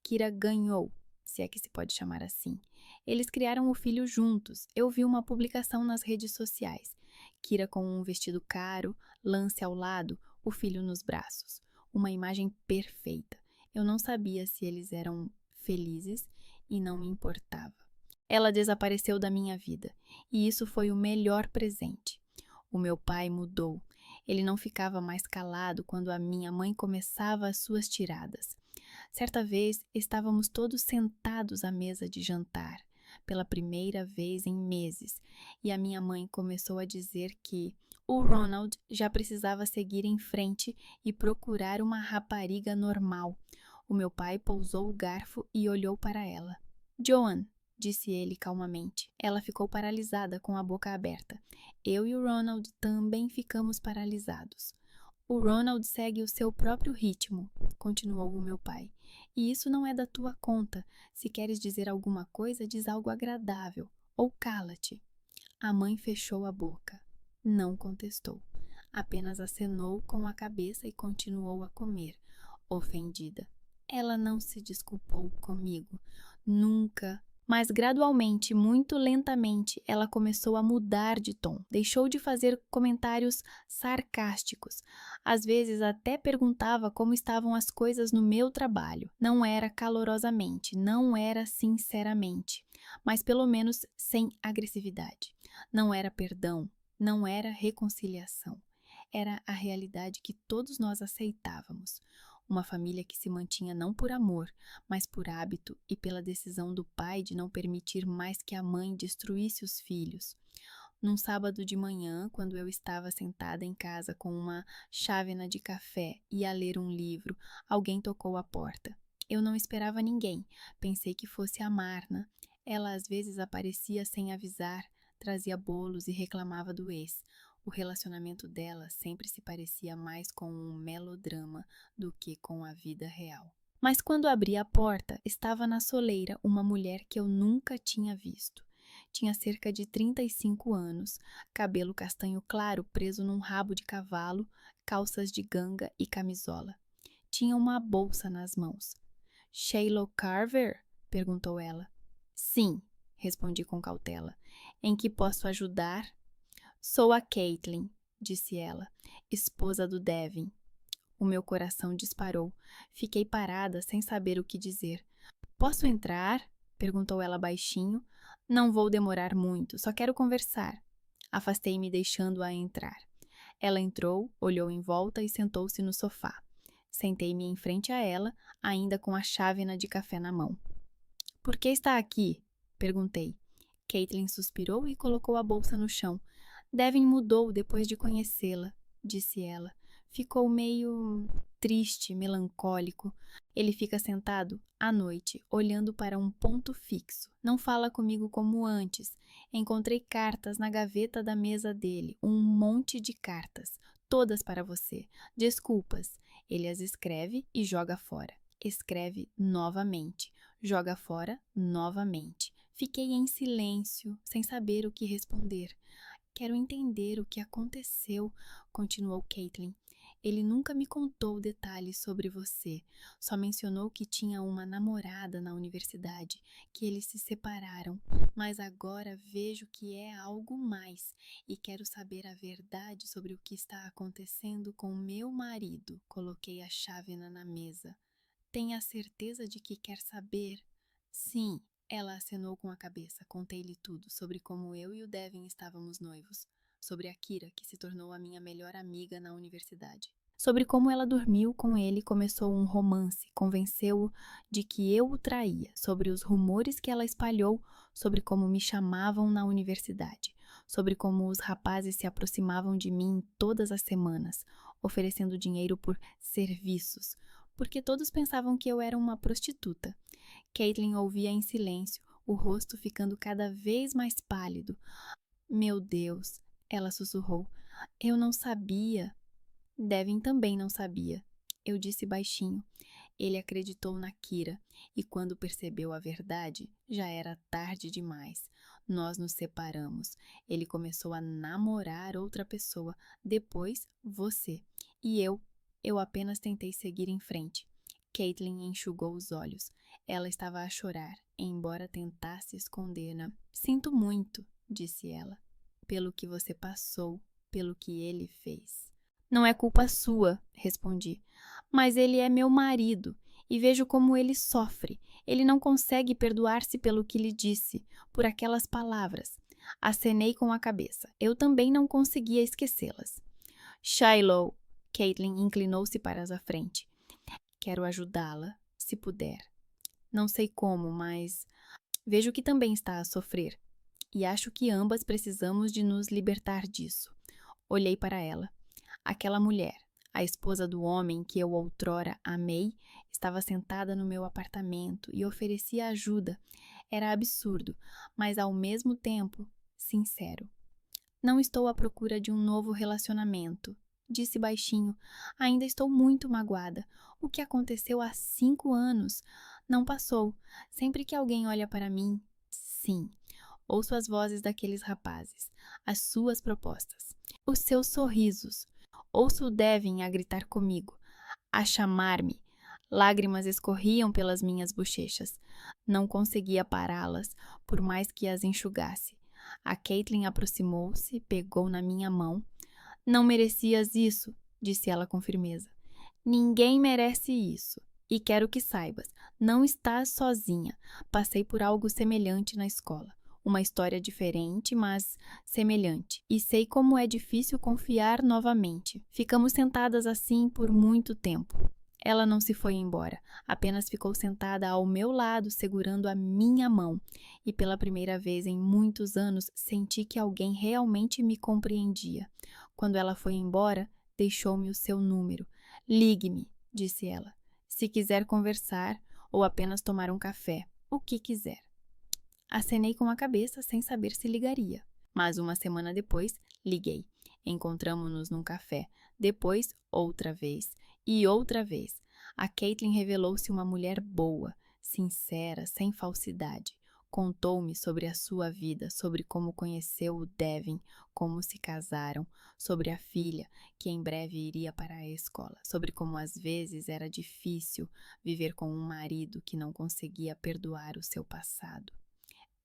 Kira ganhou, se é que se pode chamar assim. Eles criaram o filho juntos. Eu vi uma publicação nas redes sociais. Kira com um vestido caro, Lance ao lado, o filho nos braços. Uma imagem perfeita. Eu não sabia se eles eram felizes e não me importava. Ela desapareceu da minha vida, e isso foi o melhor presente. O meu pai mudou. Ele não ficava mais calado quando a minha mãe começava as suas tiradas. Certa vez, estávamos todos sentados à mesa de jantar, pela primeira vez em meses, e a minha mãe começou a dizer que o Ronald já precisava seguir em frente e procurar uma rapariga normal. O meu pai pousou o garfo e olhou para ela. Joan, disse ele calmamente. Ela ficou paralisada com a boca aberta. Eu e o Ronald também ficamos paralisados. O Ronald segue o seu próprio ritmo, continuou o meu pai. E isso não é da tua conta. Se queres dizer alguma coisa, diz algo agradável. Ou cala-te. A mãe fechou a boca. Não contestou. Apenas acenou com a cabeça e continuou a comer, ofendida. Ela não se desculpou comigo. Nunca. Mas gradualmente, muito lentamente, ela começou a mudar de tom. Deixou de fazer comentários sarcásticos. Às vezes até perguntava como estavam as coisas no meu trabalho. Não era calorosamente, não era sinceramente, mas pelo menos sem agressividade. Não era perdão, não era reconciliação. Era a realidade que todos nós aceitávamos. Uma família que se mantinha não por amor, mas por hábito e pela decisão do pai de não permitir mais que a mãe destruísse os filhos. Num sábado de manhã, quando eu estava sentada em casa com uma chávena de café e a ler um livro, alguém tocou a porta. Eu não esperava ninguém. Pensei que fosse a Marna. Ela às vezes aparecia sem avisar, trazia bolos e reclamava do ex. O relacionamento dela sempre se parecia mais com um melodrama do que com a vida real. Mas quando abri a porta, estava na soleira uma mulher que eu nunca tinha visto. Tinha cerca de 35 anos, cabelo castanho claro preso num rabo de cavalo, calças de ganga e camisola. Tinha uma bolsa nas mãos. Shiloh Carver? Perguntou ela. Sim, respondi com cautela. Em que posso ajudar? Sou a Caitlin, disse ela, esposa do Devin. O meu coração disparou. Fiquei parada, sem saber o que dizer. Posso entrar? Perguntou ela baixinho. Não vou demorar muito, só quero conversar. Afastei-me deixando-a entrar. Ela entrou, olhou em volta e sentou-se no sofá. Sentei-me em frente a ela, ainda com a chávena de café na mão. Por que está aqui? Perguntei. Caitlin suspirou e colocou a bolsa no chão. Devin mudou depois de conhecê-la, disse ela. Ficou meio triste, melancólico. Ele fica sentado à noite, olhando para um ponto fixo. Não fala comigo como antes. Encontrei cartas na gaveta da mesa dele, um monte de cartas, todas para você. Desculpas. Ele as escreve e joga fora. Escreve novamente, joga fora novamente. Fiquei em silêncio, sem saber o que responder. Quero entender o que aconteceu, continuou Caitlin. Ele nunca me contou detalhes sobre você, só mencionou que tinha uma namorada na universidade, que eles se separaram, mas agora vejo que é algo mais e quero saber a verdade sobre o que está acontecendo com meu marido. Coloquei a chávena na mesa. Tem a certeza de que quer saber? Sim, ela acenou com a cabeça. Contei-lhe tudo sobre como eu e o Devin estávamos noivos, sobre a Kira, que se tornou a minha melhor amiga na universidade, sobre como ela dormiu com ele e começou um romance, convenceu-o de que eu o traía, sobre os rumores que ela espalhou, sobre como me chamavam na universidade, sobre como os rapazes se aproximavam de mim todas as semanas, oferecendo dinheiro por serviços, porque todos pensavam que eu era uma prostituta. Caitlin ouvia em silêncio, o rosto ficando cada vez mais pálido. Meu Deus, ela sussurrou. Eu não sabia. Devin também não sabia. Eu disse baixinho. Ele acreditou na Kira, e quando percebeu a verdade, já era tarde demais. Nós nos separamos. Ele começou a namorar outra pessoa, depois você. E eu apenas tentei seguir em frente. Caitlin enxugou os olhos. Ela estava a chorar, embora tentasse esconder-na. Sinto muito, disse ela, pelo que você passou, pelo que ele fez. Não é culpa sua, respondi. Mas ele é meu marido e vejo como ele sofre. Ele não consegue perdoar-se pelo que lhe disse, por aquelas palavras. Acenei com a cabeça. Eu também não conseguia esquecê-las. Shiloh, Caitlin inclinou-se para a frente. Quero ajudá-la, se puder. Não sei como, mas vejo que também está a sofrer. E acho que ambas precisamos de nos libertar disso. Olhei para ela. Aquela mulher, a esposa do homem que eu outrora amei, estava sentada no meu apartamento e oferecia ajuda. Era absurdo, mas ao mesmo tempo sincero. Não estou à procura de um novo relacionamento, disse baixinho. Ainda estou muito magoada. O que aconteceu há 5 anos não passou. Sempre que alguém olha para mim, sim, ouço as vozes daqueles rapazes, as suas propostas, os seus sorrisos. Ouço o Devin a gritar comigo, a chamar-me. Lágrimas escorriam pelas minhas bochechas. Não conseguia pará-las, por mais que as enxugasse. A Caitlin aproximou-se, pegou na minha mão. Não merecias isso, disse ela com firmeza. Ninguém merece isso. E quero que saibas, não estás sozinha. Passei por algo semelhante na escola. Uma história diferente, mas semelhante. E sei como é difícil confiar novamente. Ficamos sentadas assim por muito tempo. Ela não se foi embora, apenas ficou sentada ao meu lado, segurando a minha mão. E pela primeira vez em muitos anos, senti que alguém realmente me compreendia. Quando ela foi embora, deixou-me o seu número. Ligue-me, disse ela, se quiser conversar ou apenas tomar um café, o que quiser. Acenei com a cabeça sem saber se ligaria. Mas uma semana depois, liguei. Encontramo-nos num café. Depois, outra vez. E outra vez. A Caitlin revelou-se uma mulher boa, sincera, sem falsidade. Contou-me sobre a sua vida, sobre como conheceu o Devin, como se casaram, sobre a filha, que em breve iria para a escola, sobre como às vezes era difícil viver com um marido que não conseguia perdoar o seu passado.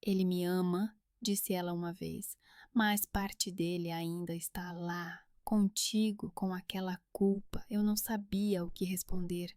Ele me ama, disse ela uma vez, mas parte dele ainda está lá, contigo, com aquela culpa. Eu não sabia o que responder.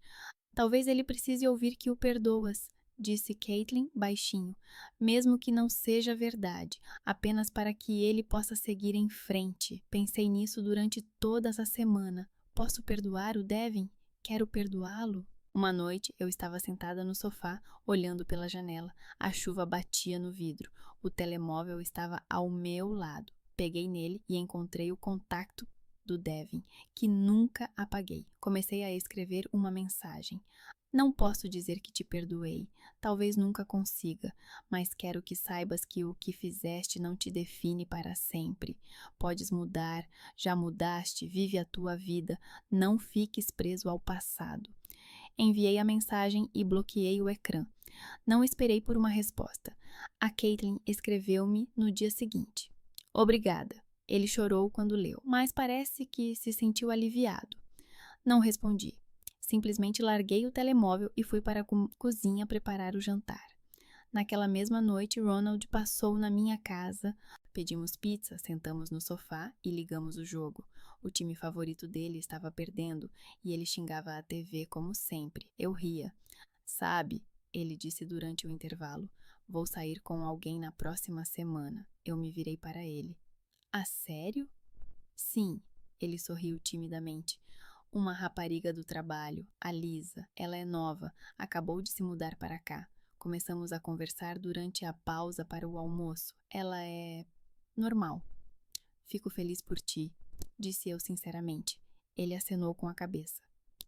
Talvez ele precise ouvir que o perdoas, disse Caitlin baixinho, mesmo que não seja verdade, apenas para que ele possa seguir em frente. Pensei nisso durante toda essa semana. Posso perdoar o Devin? Quero perdoá-lo? Uma noite, eu estava sentada no sofá, olhando pela janela. A chuva batia no vidro. O telemóvel estava ao meu lado. Peguei nele e encontrei o contato do Devin, que nunca apaguei. Comecei a escrever uma mensagem. Não posso dizer que te perdoei, talvez nunca consiga, mas quero que saibas que o que fizeste não te define para sempre. Podes mudar, já mudaste, vive a tua vida, não fiques preso ao passado. Enviei a mensagem e bloqueei o ecrã. Não esperei por uma resposta. A Caitlin escreveu-me no dia seguinte. Obrigada. Ele chorou quando leu, mas parece que se sentiu aliviado. Não respondi. Simplesmente larguei o telemóvel e fui para a cozinha preparar o jantar. Naquela mesma noite, Ronald passou na minha casa. Pedimos pizza, sentamos no sofá e ligamos o jogo. O time favorito dele estava perdendo e ele xingava a TV como sempre. Eu ria. Sabe, ele disse durante o intervalo, vou sair com alguém na próxima semana. Eu me virei para ele. Ah, sério? Sim, ele sorriu timidamente. Uma rapariga do trabalho, a Lisa. Ela é nova, acabou de se mudar para cá. Começamos a conversar durante a pausa para o almoço. Ela é normal. Fico feliz por ti, disse eu sinceramente. Ele acenou com a cabeça.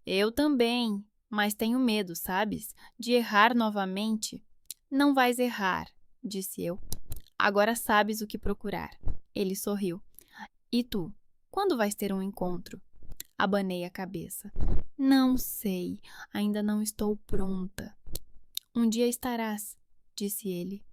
Eu também, mas tenho medo, sabes? De errar novamente. Não vais errar, disse eu. Agora sabes o que procurar. Ele sorriu. E tu? Quando vais ter um encontro? Abanei a cabeça. Não sei, ainda não estou pronta. Um dia estarás, disse ele.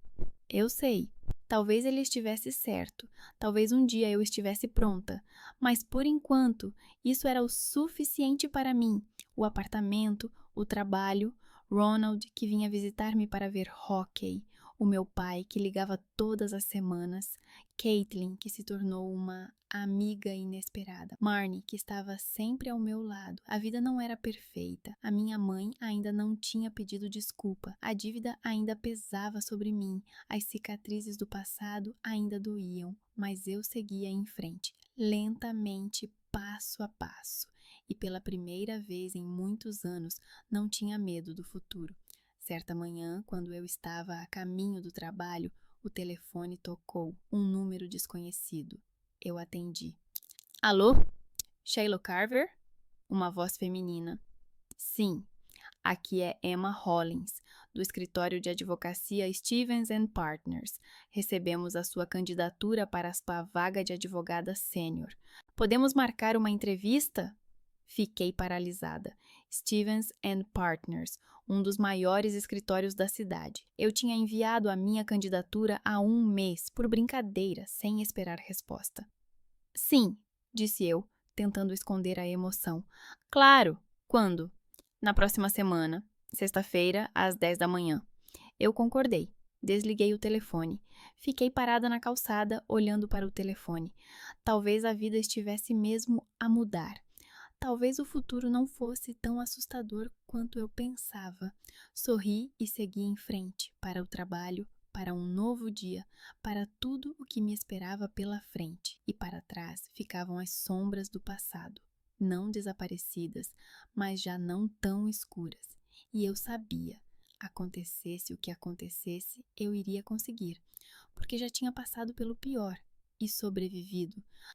Eu sei. Talvez ele estivesse certo. Talvez um dia eu estivesse pronta. Mas por enquanto, isso era o suficiente para mim. O apartamento, o trabalho, Ronald, que vinha visitar-me para ver hóquei, o meu pai, que ligava todas as semanas, Caitlin, que se tornou uma amiga inesperada, Marnie, que estava sempre ao meu lado. A vida não era perfeita. A minha mãe ainda não tinha pedido desculpa. A dívida ainda pesava sobre mim. As cicatrizes do passado ainda doíam, mas eu seguia em frente, lentamente, passo a passo. E pela primeira vez em muitos anos, não tinha medo do futuro. Certa manhã, quando eu estava a caminho do trabalho, o telefone tocou, um número desconhecido. Eu atendi. Alô? Sheila Carver? Uma voz feminina. Sim, aqui é Emma Hollins, do escritório de advocacia Stevens Partners. Recebemos a sua candidatura para a vaga de advogada sênior. Podemos marcar uma entrevista? Fiquei paralisada. Stevens Partners, um dos maiores escritórios da cidade. Eu tinha enviado a minha candidatura há um mês, por brincadeira, sem esperar resposta. Sim, disse eu, tentando esconder a emoção. Claro, quando? Na próxima semana, sexta-feira, às 10 da manhã. Eu concordei. Desliguei o telefone. Fiquei parada na calçada, olhando para o telefone. Talvez a vida estivesse mesmo a mudar. Talvez o futuro não fosse tão assustador quanto eu pensava. Sorri e segui em frente, para o trabalho, para um novo dia, para tudo o que me esperava pela frente. E para trás ficavam as sombras do passado, não desaparecidas, mas já não tão escuras. E eu sabia, acontecesse o que acontecesse, eu iria conseguir, porque já tinha passado pelo pior e sobrevivido.